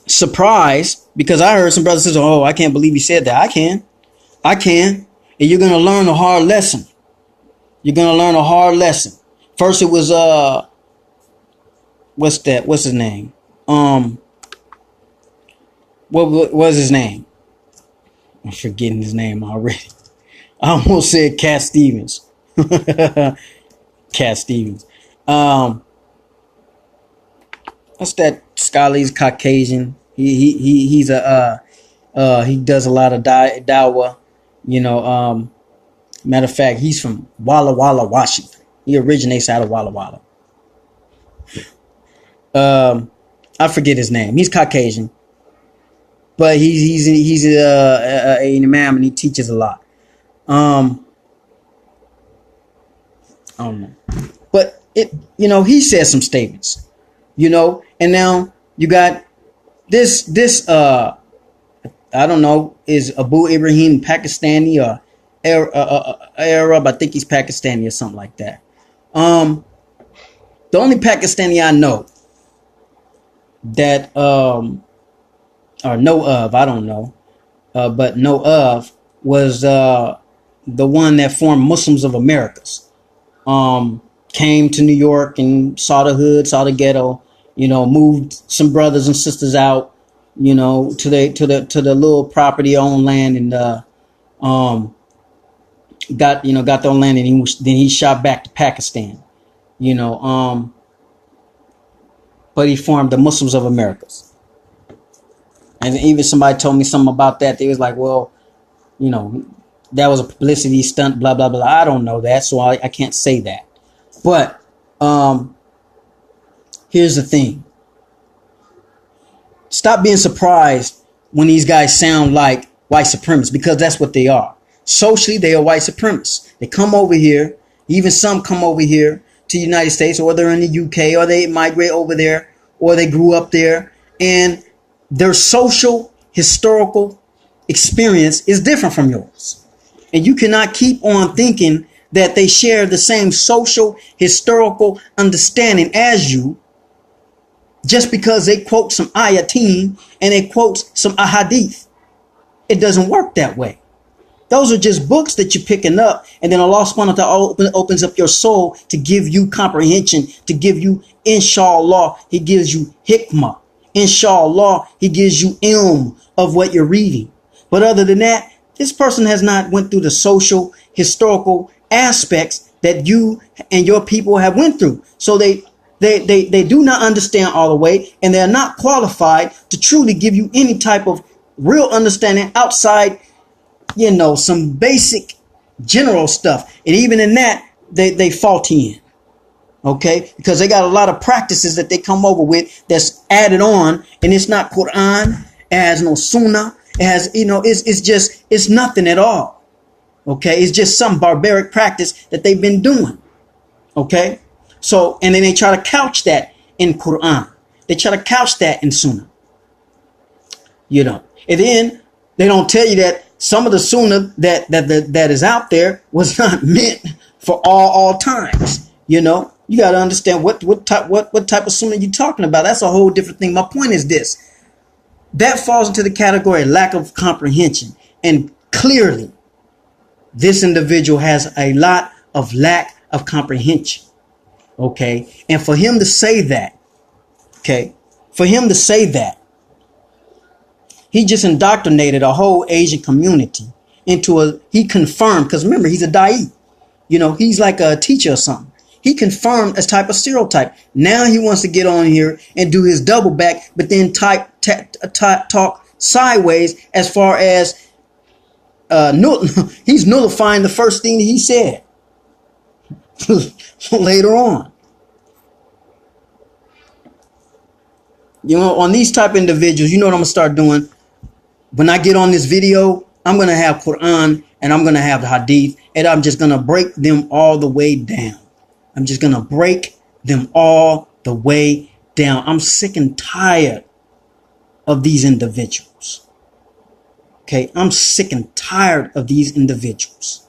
surprised, because I heard some brothers say, oh, I can't believe he said that. I can. And you're going to learn a hard lesson. You're going to learn a hard lesson. First it was, what's his name? What was his name? I'm forgetting his name already. I almost said Cat Stevens. Cat Stevens. What's that scholar? He's Caucasian. He's he does a lot of dawah. Matter of fact, he's from Walla Walla, Washington. He originates out of Walla Walla. I forget his name. He's Caucasian, but he's an imam, and he teaches a lot. I don't know, but he says some statements, and now you got this I don't know, is Abu Ibrahim Pakistani or Arab? I think he's Pakistani or something like that. The only Pakistani I know that or know of, I don't know, but know of, was the one that formed Muslims of Americas. Came to New York and saw the hood, saw the ghetto, moved some brothers and sisters out, to the little property owned land, and got their land, and then he shot back to Pakistan, but he formed the Muslims of Americas. And even somebody told me something about that. They was like, well, that was a publicity stunt, blah blah blah. I don't know that, so I can't say that. But here's the thing. Stop being surprised when these guys sound like white supremacists, because that's what they are. Socially, they are white supremacists. They come over here. Even some come over here to the United States, or they're in the UK, or they migrate over there, or they grew up there, and their social, historical experience is different from yours. And you cannot keep on thinking that they share the same social, historical understanding as you, just because they quote some ayateen and they quote some ahadith. It doesn't work that way. Those are just books that you're picking up, and then Allah subhanahu wa ta'ala opens up your soul to give you comprehension, to give you, inshallah, He gives you hikmah. Inshallah, He gives you ilm of what you're reading. But other than that, this person has not went through the social, historical aspects that you and your people have went through. So they do not understand all the way, and they're not qualified to truly give you any type of real understanding outside, some basic general stuff. And even in that, they faulty in. Okay, because they got a lot of practices that they come over with that's added on, and it's not Quran. It has no Sunnah. It has, it's nothing at all. Okay, it's just some barbaric practice that they've been doing. Okay, so and then they try to couch that in Quran. They try to couch that in Sunnah. And then they don't tell you that some of the Sunnah that is out there was not meant for all times. You got to understand what type of Sunnah you're talking about. That's a whole different thing. My point is this. That falls into the category of lack of comprehension. And clearly, this individual has a lot of lack of comprehension. Okay. And for him to say that, he just indoctrinated a whole Asian community he confirmed, because remember, he's a da'i. He's like a teacher or something. He confirmed a type of stereotype. Now he wants to get on here and do his double back, but then talk sideways as far as he's nullifying the first thing that he said later on. On these type of individuals, you know what I'm going to start doing? When I get on this video, I'm going to have Quran and I'm going to have the Hadith, and I'm just going to break them all the way down. I'm just going to break them all the way down. I'm sick and tired of these individuals. Okay, I'm sick and tired of these individuals.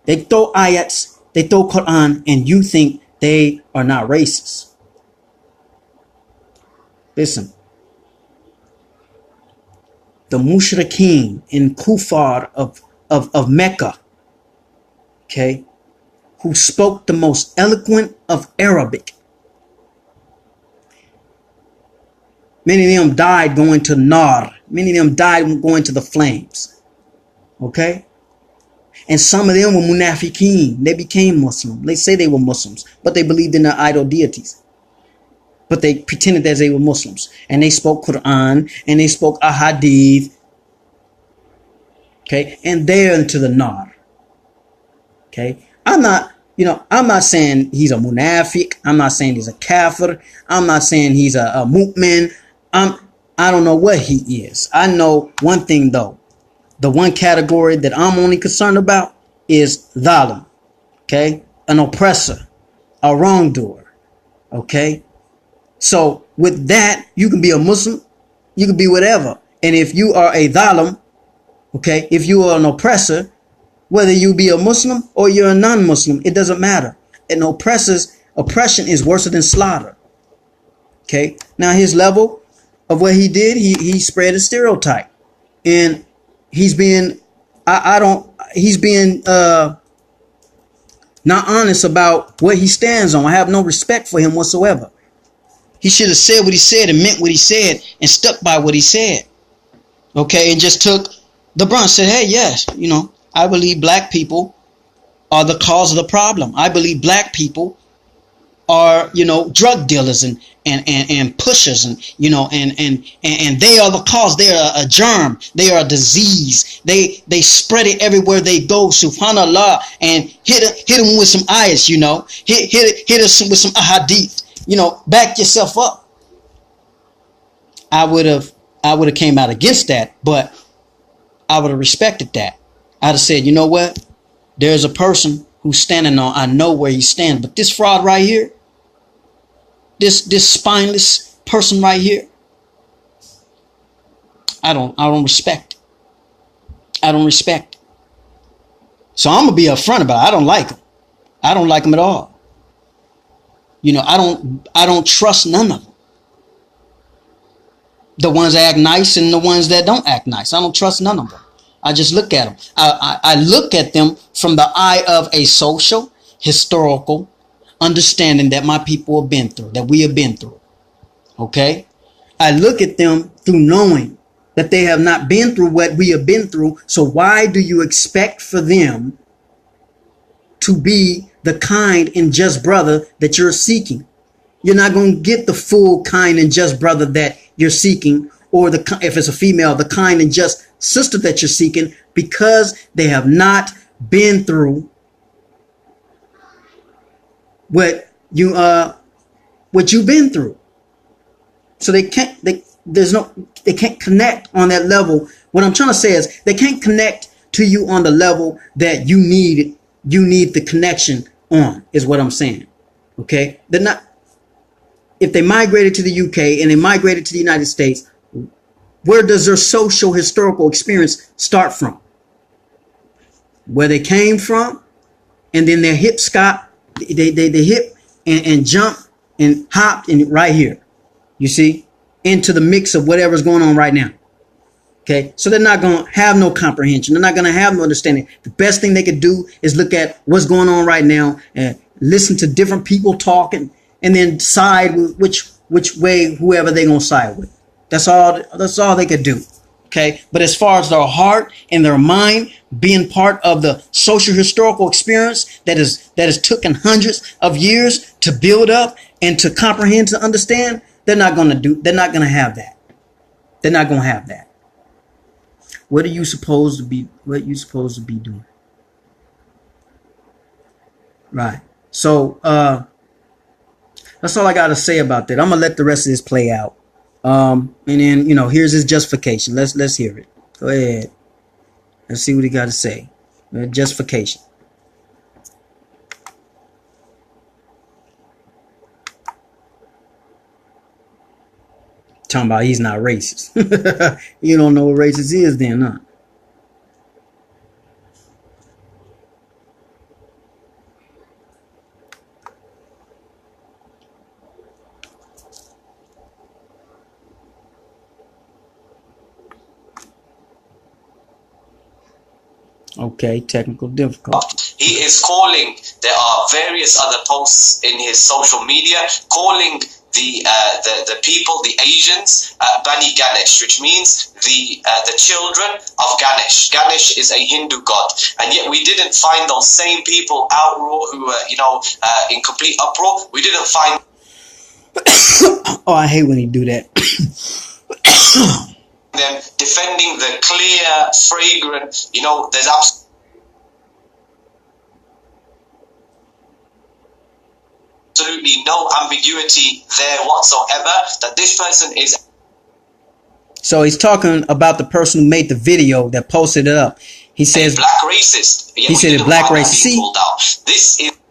They throw ayats, they throw Quran, and you think they are not racist. Listen. The mushrikeen in Kufar of Mecca, okay, who spoke the most eloquent of Arabic. Many of them died going to Nar. Many of them died going to the flames. Okay? And some of them were munafiqeen. They became Muslim. They say they were Muslims, but they believed in their idol deities. But they pretended that they were Muslims. And they spoke Quran and they spoke ahadith. Okay? And they're into the Nar. Okay? I'm not saying he's a munafiq. I'm not saying he's a kafir. I'm not saying he's a mu'min. I don't know what he is. I know one thing though. The one category that I'm only concerned about is dhalim. Okay? An oppressor. A wrongdoer. Okay? So with that, you can be a Muslim. You can be whatever. And if you are a dhalim, okay, if you are an oppressor, whether you be a Muslim or you're a non-Muslim, it doesn't matter. An oppression is worse than slaughter. Okay. Now his level of what he did, he spread a stereotype, and he's being not honest about what he stands on. I have no respect for him whatsoever. He should have said what he said and meant what he said and stuck by what he said. Okay. And just took the brunt, said, hey, yes, I believe black people are the cause of the problem. I believe black people are, drug dealers and pushers and they are the cause. They are a germ. They are a disease. They spread it everywhere they go. Subhanallah. And hit them with some ayahs, hit us with some ahadith, back yourself up. I would have came out against that, but I would have respected that. I'd have said, you know what? There's a person who's standing on, I know where he stands, but this fraud right here, this spineless person right here, I don't respect it. I don't respect it. So I'm gonna be upfront about it. I don't like him. I don't like him at all. I don't trust none of them. The ones that act nice and the ones that don't act nice. I don't trust none of them. I just look at them. I look at them from the eye of a social, historical understanding that my people have been through, that we have been through. Okay? I look at them through knowing that they have not been through what we have been through. So why do you expect for them to be the kind and just brother that you're seeking? You're not going to get the full kind and just brother that you're seeking, or if it's a female, the kind and just sister that you're seeking, because they have not been through what you've been through. So they can't connect on that level. What I'm trying to say is they can't connect to you on the level that you need the connection on, is what I'm saying. Okay? They're not. If they migrated to the UK and they migrated to the United States, where does their social historical experience start from? Where they came from, and then their hip they hip and jump and hopped and right here, you see, into the mix of whatever's going on right now. Okay, so they're not going to have no comprehension. They're not going to have no understanding. The best thing they could do is look at what's going on right now and listen to different people talking, and then decide which way whoever they're going to side with. That's all they could do. Okay. But as far as their heart and their mind being part of the social historical experience that is taken hundreds of years to build up and to comprehend, to understand, they're not going to have that. They're not going to have that. What are you supposed to be doing? Right. So, that's all I got to say about that. I'm going to let the rest of this play out. And then, here's his justification. Let's hear it. Go ahead. Let's see what he got to say. Justification. Talking about he's not racist. You don't know what racist is then, huh? Okay, technical difficulty. He is calling, there are various other posts in his social media calling the people, the Asians, Bani Ganesh, which means the children of Ganesh. Ganesh is a Hindu god, and yet we didn't find those same people outroar who were, in complete uproar. We didn't find. Oh, I hate when he do that. Them defending the clear, fragrant, there's absolutely no ambiguity there whatsoever that this person is. So he's talking about the person who made the video that posted it up. He says black racist. He said a black racist.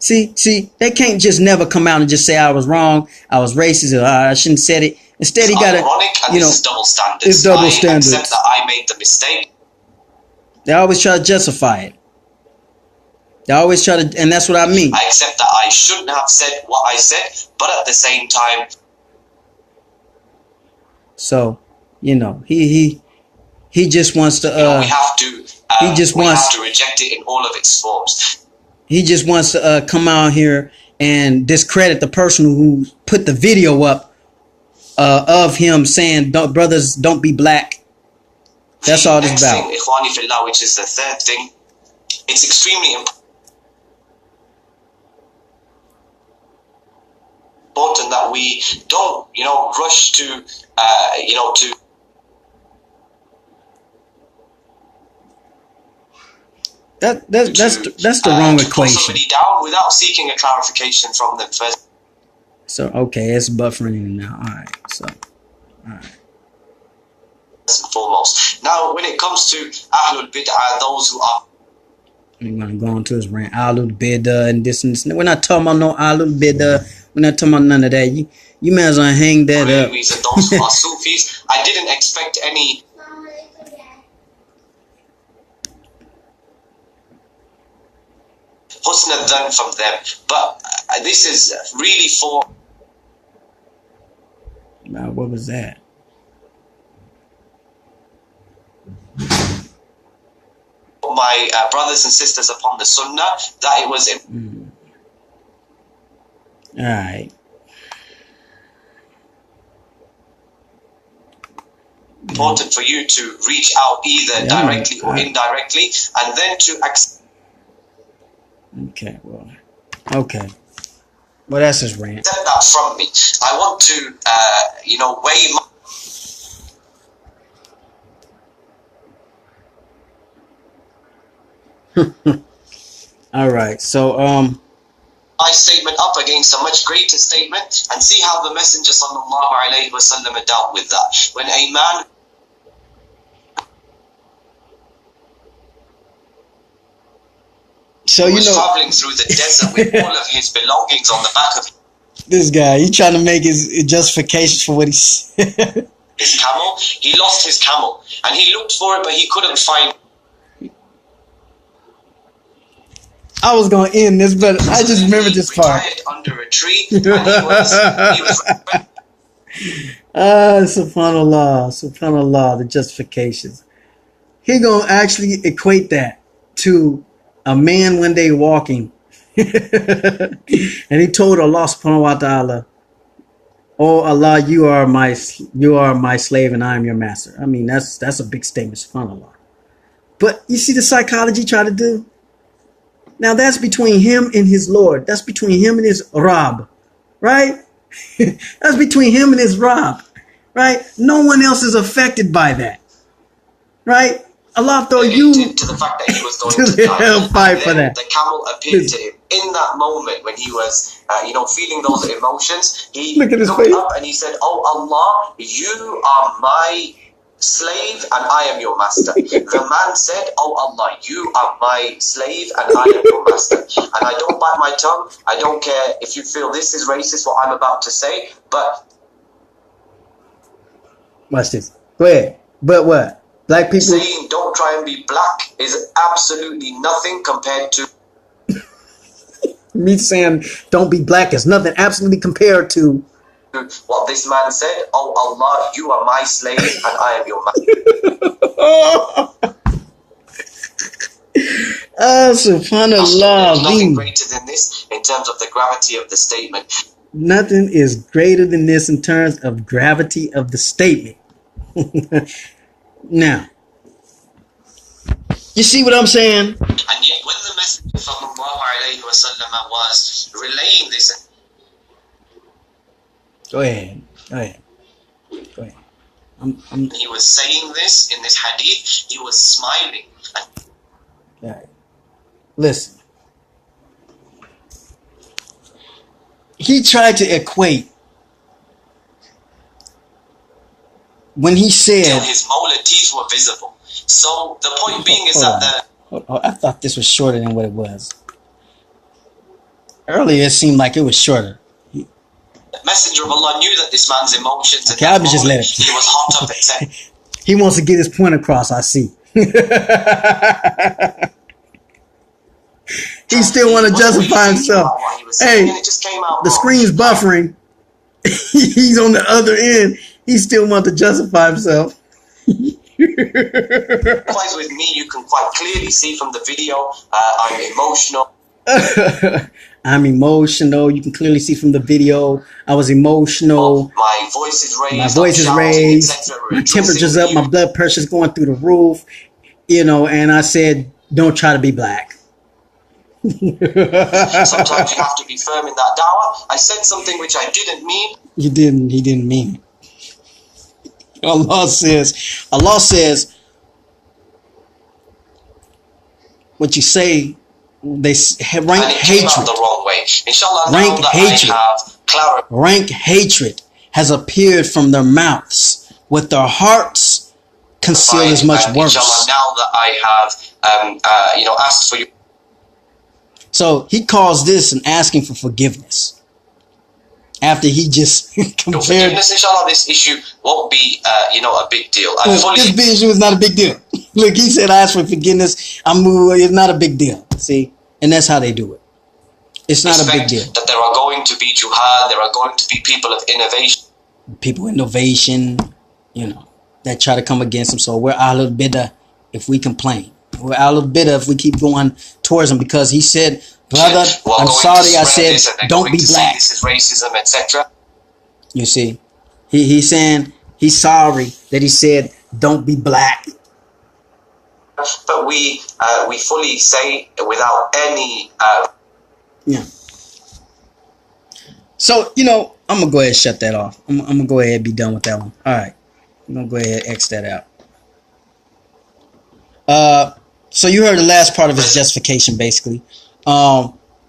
See, they can't just never come out and just say I was wrong, I was racist, or I shouldn't have said it. Instead, he got to, this is double standards. It's double standards. I accept that I made the mistake. They always try to justify it. They always try to, and that's what I mean. I accept that I shouldn't have said what I said, but at the same time. So, he just wants to. We have to. He just wants to reject it in all of its forms. He just wants to come out here and discredit the person who put the video up of him saying, "Brothers, don't be black." That's all it's about. Ikhwani fillah, which is the third thing. It's extremely important that we don't, rush to, to. That's the wrong equation. Put somebody down without seeking a clarification from them first. So okay, it's buffering now. All right. First and foremost. Now, when it comes to Ahlul Bid'ah, those who are. I'm gonna go on to his rant. Ahlul Bid'ah and this and this. We're not talking about no Ahlul Bid'ah. We're not talking about none of that. You might as well hang that up. And those who are Sufis, I didn't expect any. Husna dhan from them, but this is really for. Now, what was that? my brothers and sisters upon the Sunnah, that it was all right. important for you to reach out either directly or indirectly, and then to accept. Okay, well, okay. Well, that's his rant. Accept that from me. I want to, weigh my. All right, so my statement up against a much greater statement, and see how the Messenger sallallahu alaihi wasallam dealt with that. When a man was traveling through the desert with all of his belongings on the back of this guy, he trying to make his justifications for what he said. His camel, he lost his camel, and he looked for it, but he couldn't find. I was gonna end this, but I just remembered this part. Under a tree, and he was subhanallah, the justifications. He gonna actually equate that to a man one day walking, and he told Allah subhanahu wa ta'ala, "Oh Allah, you are my slave and I am your master." I mean, that's a big statement, subhanallah. But you see the psychology try to do? Now that's between him and his Lord. That's between him and his Rabb, right? That's between him and his Rabb, right? No one else is affected by that, right? Allah throw you to the fact that he was going to the hellfire for that. The camel appeared to him in that moment when he was, feeling those emotions. He looked up and he said, "Oh Allah, you are my slave and I am your master." The man said, "Oh Allah, you are my slave and I am your master. And I don't bite my tongue. I don't care if you feel this is racist, what I'm about to say, but..." Watch this. Go ahead. But what? Black people saying don't try and be black is absolutely nothing compared to me saying don't be black is nothing absolutely compared to what this man said. "Oh Allah, you are my slave and I am your master." Subhanallah. Nothing greater than this in terms of the gravity of the statement. Nothing is greater than this in terms of gravity of the statement. Now, you see what I'm saying? And yet when the Messenger sallallahu alaihi wasallam was relaying this... Go ahead. He was saying this in this hadith, he was smiling. Right. Listen. He tried to equate when he said his molar teeth were visible. So the point being is that I thought this was shorter than what it was. Earlier it seemed like it was shorter. The Messenger of Allah knew that this man's emotions. Okay, I just let it. He was hot up, etc. He wants to get his point across, I see. He still want to justify himself. Hey, the screen's buffering. He's on the other end. He still wants to justify himself. Likewise with me, you can quite clearly see from the video, I'm emotional. I'm emotional. You can clearly see from the video. I was emotional. My voice is raised. My voice is raised. My temperature's up. My blood pressure's going through the roof. And I said, don't try to be black. Sometimes you have to be firm in that dawah. I said something which I didn't mean. He didn't mean it. Allah says, what you say, they rank hatred. The wrong way. Inshallah, rank hatred has appeared from their mouths, with their hearts concealed as much worse. Inshallah, now that I have, asked for you. So he calls this an asking for forgiveness. After he just compared. Forgiveness, inshallah, this issue won't be, a big deal. This issue is not a big deal. Look, he said, I asked for forgiveness. It's not a big deal. See? And that's how they do it. It's not a big deal. That there are going to be juhal, there are going to be people of innovation. People innovation, that try to come against him. So we're ahlul bidah if we complain. We're out of bitter if we keep going towards him, because he said, brother, I'm sorry I said don't be black. This is racism, etc. You see, he's saying he's sorry that he said don't be black. But we fully say without any yeah. So, you know, I'm gonna go ahead and shut that off. I'm gonna go ahead and be done with that one. All right, I'm gonna go ahead and X that out. So you heard the last part of his justification, basically.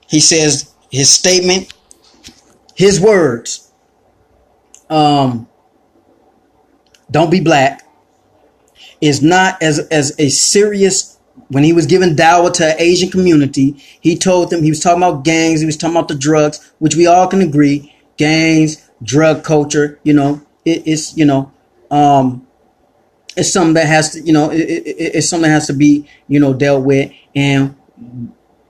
He says his statement, his words, don't be black, is not as a serious. When he was giving dawah to an Asian community, he told them, he was talking about gangs, he was talking about the drugs, which we all can agree, gangs, drug culture, you know, it's something that has to, it's something that has to be, dealt with. And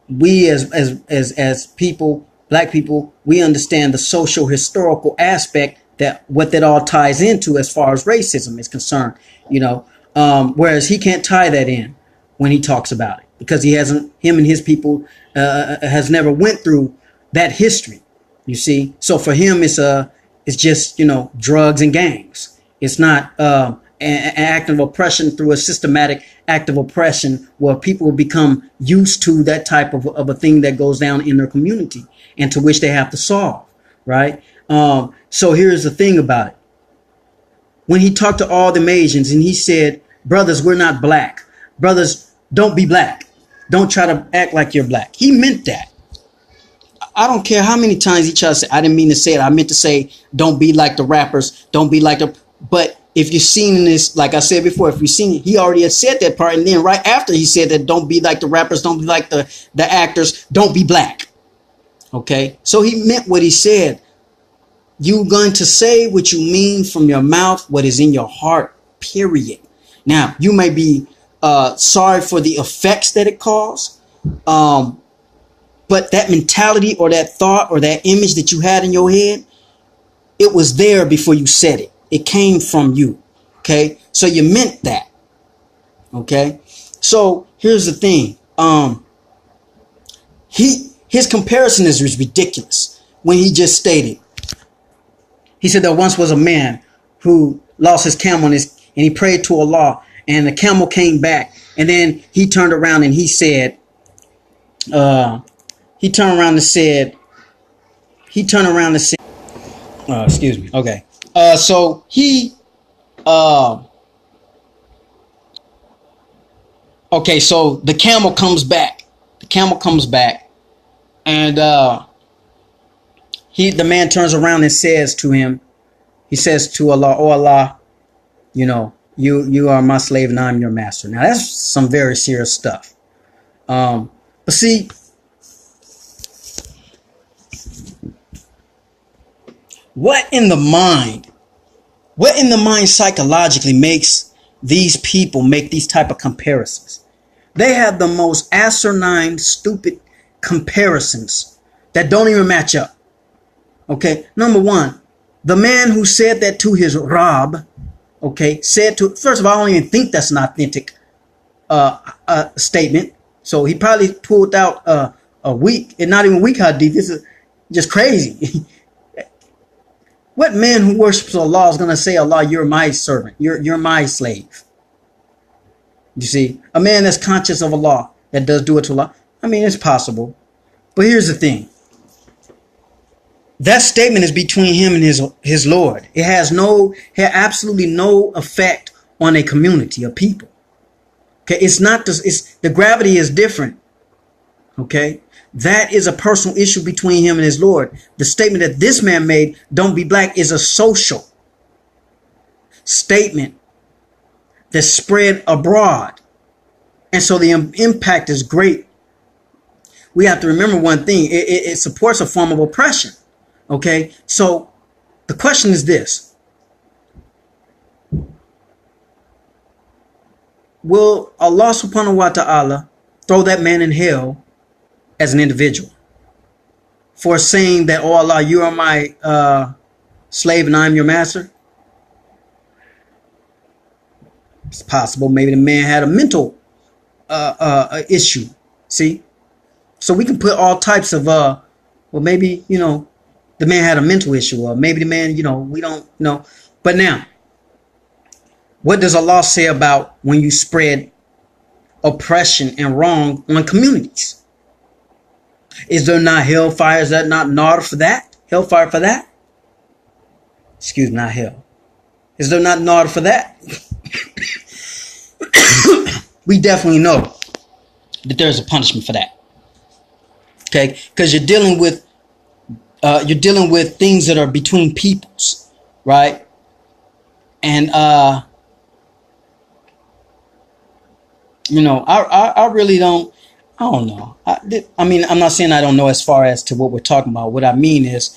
we as people, black people, we understand the social historical aspect that what that all ties into as far as racism is concerned, whereas he can't tie that in when he talks about it, because him and his people has never went through that history, you see. So for him, it's just, drugs and gangs. It's not an act of oppression through a systematic act of oppression where people will become used to that type of a thing that goes down in their community and to which they have to solve, right? So here's the thing about it. When he talked to all the Asians and he said, brothers, we're not black. Brothers, don't be black. Don't try to act like you're black. He meant that. I don't care how many times he tried to say, I didn't mean to say it. I meant to say, don't be like the rappers. Don't be like the, but if you've seen this, like I said before, if you've seen it, he already had said that part. And then right after he said that, don't be like the rappers, don't be like the actors, don't be black. Okay. So he meant what he said. You're going to say what you mean from your mouth, what is in your heart, period. Now, you may be sorry for the effects that it caused. But that mentality or that thought or that image that you had in your head, it was there before you said it. It came from you. Okay. So you meant that. Okay. So here's the thing. His comparison is ridiculous when he just stated, he said there once was a man who lost his camel and he prayed to Allah, and the camel came back, and then he turned around and he said, excuse me. Okay. So the camel comes back. And the man turns around and says to him, he says to Allah, oh Allah, you are my slave and I'm your master. Now that's some very serious stuff. But see, what in the mind psychologically makes these people make these type of comparisons? They have the most asinine, stupid comparisons that don't even match up. Okay, number one, the man who said that to his Rab, first of all, I don't even think that's an authentic statement. So he probably pulled out a weak, and not even weak hadith. This is just crazy. What man who worships Allah is going to say, Allah, you're my servant, you're my slave? You see, a man that's conscious of Allah, that does do it to Allah, I mean, it's possible. But here's the thing. That statement is between him and his Lord. It has absolutely no effect on a community of people. Okay, the gravity is different. Okay, that is a personal issue between him and his Lord. The statement that this man made, don't be black, is a social statement that's spread abroad. And so the impact is great. We have to remember one thing. It supports a form of oppression. Okay, so the question is this. Will Allah subhanahu wa ta'ala throw that man in hell as an individual for saying that, oh Allah, you are my slave and I'm your master? It's possible maybe the man had a mental issue. See, so we can put all types of well, maybe the man had a mental issue, or maybe the man we don't know. But now, what does Allah say about when you spread oppression and wrong on communities? Is there not hellfire? Is that not nar for that? Hellfire for that? Excuse me, not hell. Is there not nar for that? We definitely know that there's a punishment for that. Okay, because you're dealing with things that are between peoples, right? And I really don't. I don't know. I mean, I'm not saying I don't know as far as to what we're talking about. What I mean is,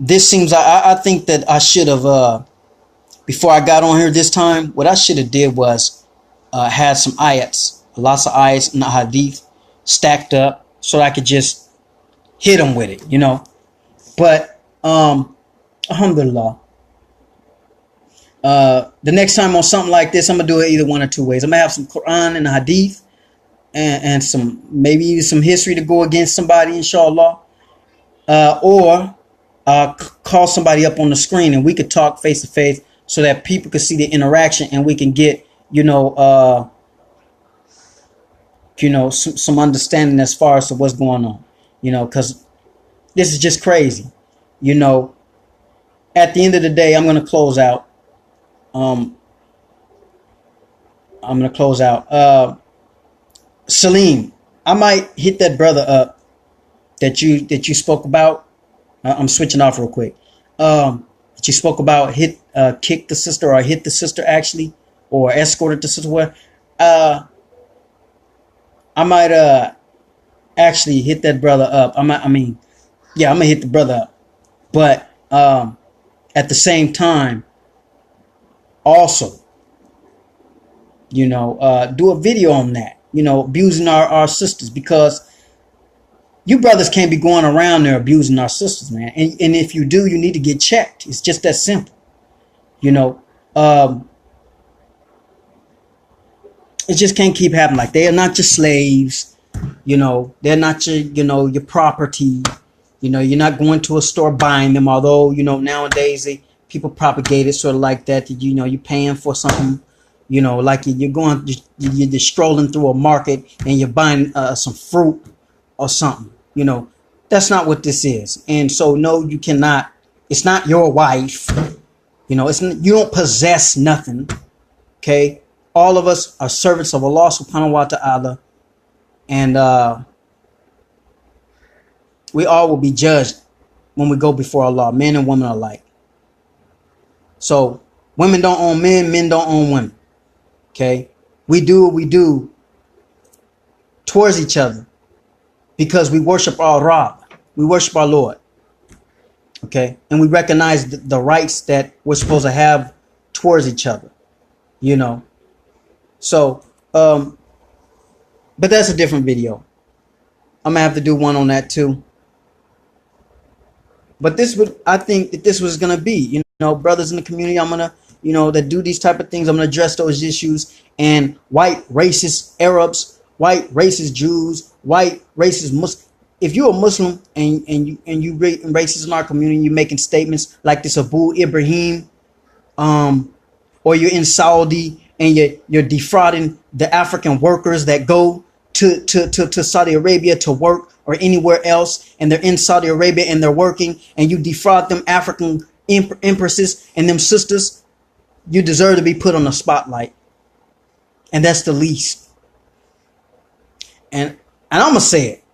this seems. I think that I should have before I got on here this time. What I should have did was had some ayats, lots of ayats in the hadith stacked up, so that I could just hit them with it, But alhamdulillah. The next time on something like this, I'm gonna do it either one or two ways. I'm gonna have some Quran and hadith, and some maybe some history to go against somebody, inshallah, or call somebody up on the screen and we could talk face to face so that people could see the interaction and we can get some understanding as far as to what's going on, because this is just crazy. At the end of the day, I'm gonna close out. Salim, I might hit that brother up that you spoke about. I'm switching off real quick. That you spoke about kick the sister or hit the sister actually, or escorted the sister. Where I might actually hit that brother up. I'm gonna hit the brother up, but at the same time, also, do a video on that. Abusing our sisters, because you brothers can't be going around there abusing our sisters, man. And if you do, you need to get checked. It's just that simple. It just can't keep happening. Like, they are not your slaves. They're not your property. You're not going to a store buying them. Although, nowadays people propagate it sort of like that. You're paying for something. Like you're just strolling through a market and you're buying some fruit or something. That's not what this is. And so, no, you cannot. It's not your wife. You don't possess nothing. Okay, all of us are servants of Allah Subhanahu wa Taala, and we all will be judged when we go before Allah, men and women alike. So, women don't own men, men don't own women. Okay, we do what we do towards each other because we worship our Rabb, we worship our Lord. Okay, and we recognize the rights that we're supposed to have towards each other. So, but that's a different video. I'm gonna have to do one on that too. But I think that this was gonna be, brothers in the community. I'm gonna, that do these type of things. I'm gonna address those issues. And white racist Arabs, white racist Jews, white racist Muslims. If you're a Muslim and you racist in our community, you're making statements like this Ibrahim, or you're in Saudi and you're defrauding the African workers that go to Saudi Arabia to work or anywhere else, and they're in Saudi Arabia and they're working, and you defraud them African empresses and them sisters, you deserve to be put on the spotlight. And that's the least. And I'm gonna say it.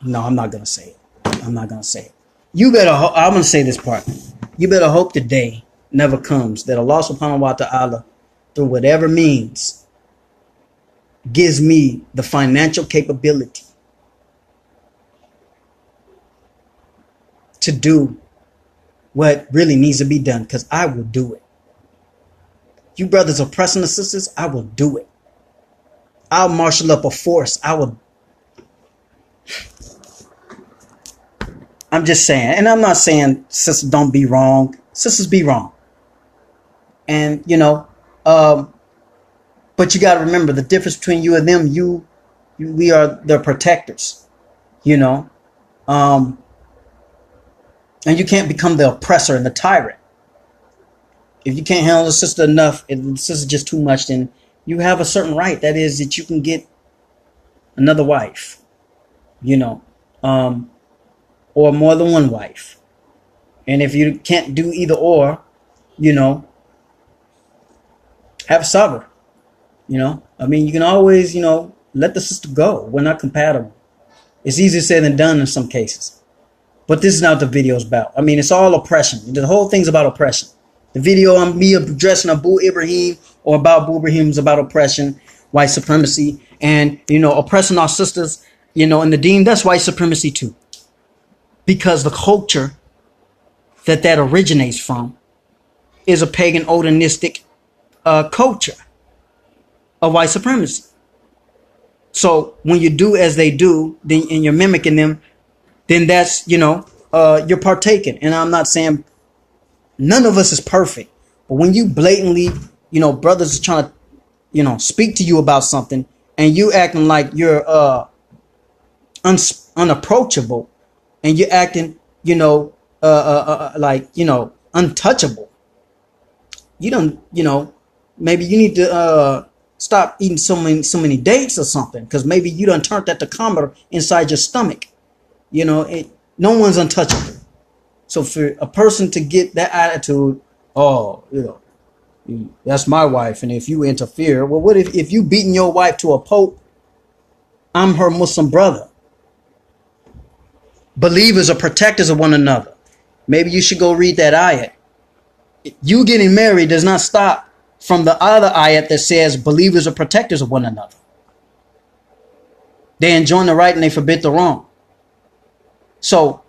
No, I'm not gonna say it. I'm not gonna say it. I'm gonna say this part. You better hope the day never comes that Allah Subhanahu wa Taala, through whatever means, gives me the financial capability to do what really needs to be done, because I will do it. You brothers oppressing the sisters, I will do it. I'll marshal up a force. I'm just saying, and I'm not saying sisters don't be wrong. Sisters be wrong. And, but But you got to remember the difference between you and them. We are their protectors, you know. And you can't become the oppressor and the tyrant. If you can't handle the sister enough, if the sister's just too much, then you have a certain right. That is that you can get another wife, you know, or more than one wife. And if you can't do either or, you know, have a sabr. You know, I mean, you can always, you know, let the sister go. We're not compatible. It's easier said than done in some cases. But this is not what the video is about. I mean, it's all oppression. The whole thing's about oppression. The video on me addressing Abu Ibrahim or about Abu Ibrahim is about oppression, white supremacy, and, you know, oppressing our sisters, you know, in the deen. That's white supremacy too. Because the culture that originates from is a pagan, Odinistic culture of white supremacy. So when you do as they do, then and you're mimicking them, then that's, you know, you're partaking. And I'm not saying none of us is perfect, but when you blatantly, you know, brothers are trying to, you know, speak to you about something and you acting like you're unapproachable, and you're acting, you know, like, you know, untouchable. You don't, you know, maybe you need to stop eating so many dates or something, because maybe you done turned that tachometer inside your stomach. You know, no one's untouchable. So for a person to get that attitude, oh, you know, that's my wife, and if you interfere, well, what if you beating your wife to a pope? I'm her Muslim brother. Believers are protectors of one another. Maybe you should go read that ayat. You getting married does not stop from the other ayat that says believers are protectors of one another. They enjoin the right and they forbid the wrong. So,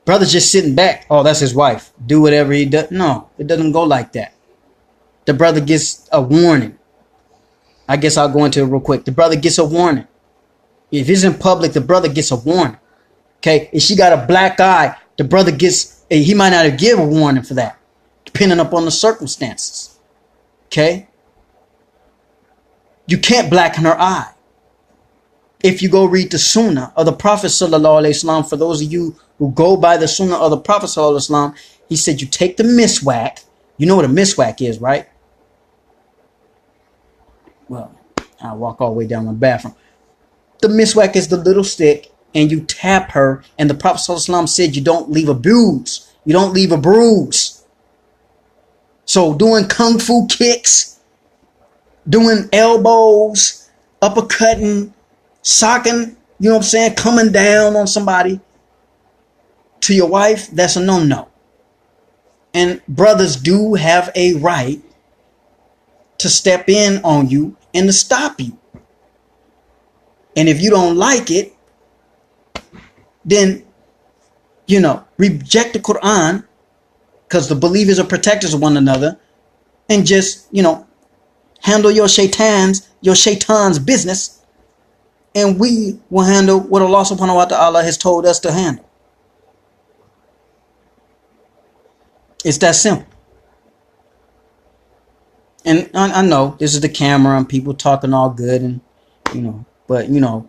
brother's just sitting back. Oh, that's his wife. Do whatever he does. No, it doesn't go like that. The brother gets a warning. I guess I'll go into it real quick. The brother gets a warning. If he's in public, the brother gets a warning. Okay, if she got a black eye, the brother gets, he might not give a warning for that, depending upon the circumstances. Okay? You can't blacken her eye. If you go read the Sunnah of the Prophet Sallallahu Alaihi Wasallam, for those of you who go by the Sunnah of the Prophet Sallallahu Alaihi Wasallam, he said you take the miswak. You know what a miswak is, right? Well, I'll walk all the way down my bathroom. The miswak is the little stick, and you tap her, and the Prophet Sallallahu Alaihi Wasallam said you don't leave a bruise. You don't leave a bruise. So doing kung fu kicks, doing elbows, uppercutting, socking, you know what I'm saying, coming down on somebody to your wife, that's a no-no. And brothers do have a right to step in on you and to stop you. And if you don't like it, then, you know, reject the Quran, because the believers are protectors of one another, and just, you know, handle your shaitan's business, and we will handle what Allah subhanahu wa ta'ala has told us to handle. It's that simple. And I know this is the camera and people talking all good, and, you know, but, you know,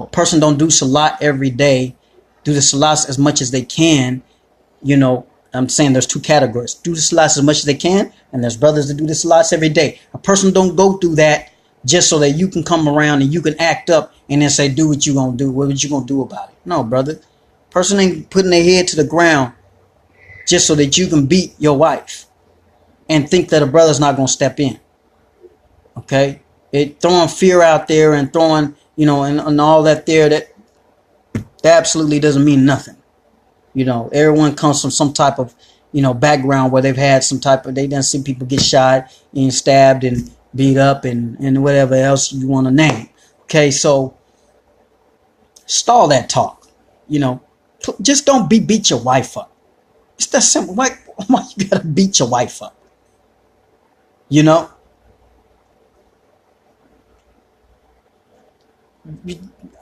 a person don't do salat every day, do the salats as much as they can. You know, I'm saying there's two categories. Do the salats as much as they can, and there's brothers that do the salats every day. A person don't go through that just so that you can come around and you can act up and then say, do what you gonna do. What you gonna do about it? No, brother. Person ain't putting their head to the ground just so that you can beat your wife and think that a brother's not gonna step in. Okay? It throwing fear out there and throwing, you know, and all that there, that absolutely doesn't mean nothing. You know, everyone comes from some type of, you know, background where they've had some type of, they done see people get shot and stabbed and beat up and whatever else you want to name. Okay, so stall that talk. You know, just don't beat your wife up. It's that simple. Why you gotta beat your wife up? You know?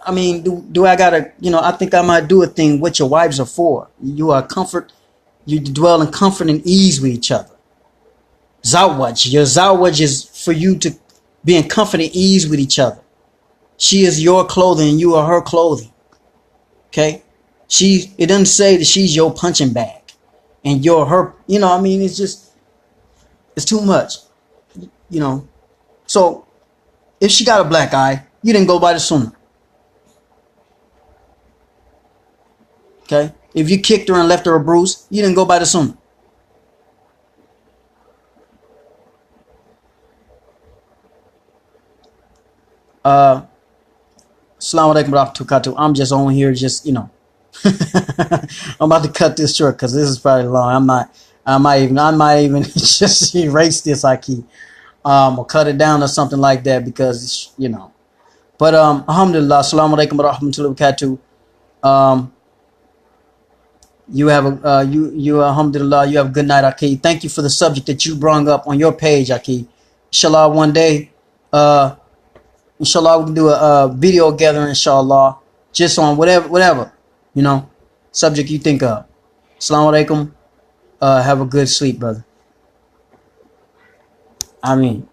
I mean, do I gotta, you know, I think I might do a thing what your wives are for. You are comfort, you dwell in comfort and ease with each other. Zawaj, your zawaj is for you to be in comfort and ease with each other. She is your clothing and you are her clothing. Okay? It doesn't say that she's your punching bag and you're her, you know, I mean, it's too much, you know. So if she got a black eye, you didn't go by the sunnah. Okay? If you kicked her and left her a bruise, you didn't go by the sunnah. Assalamu alaikum warahmatullahi. I'm just on here, just, you know. I'm about to cut this short because this is probably long. I might even just erase this, or cut it down or something like that because, you know. But alhamdulillah, assalamu alaikum wa rahmatullahi wa barakatuh. You have you alhamdulillah, you have a good night, Aki. Thank you for the subject that you brought up on your page, Aki. Inshallah, one day, inshallah, we can do a video together, inshallah, just on whatever, you know, subject you think of. Assalamu alaikum. Have a good sleep, brother. I mean.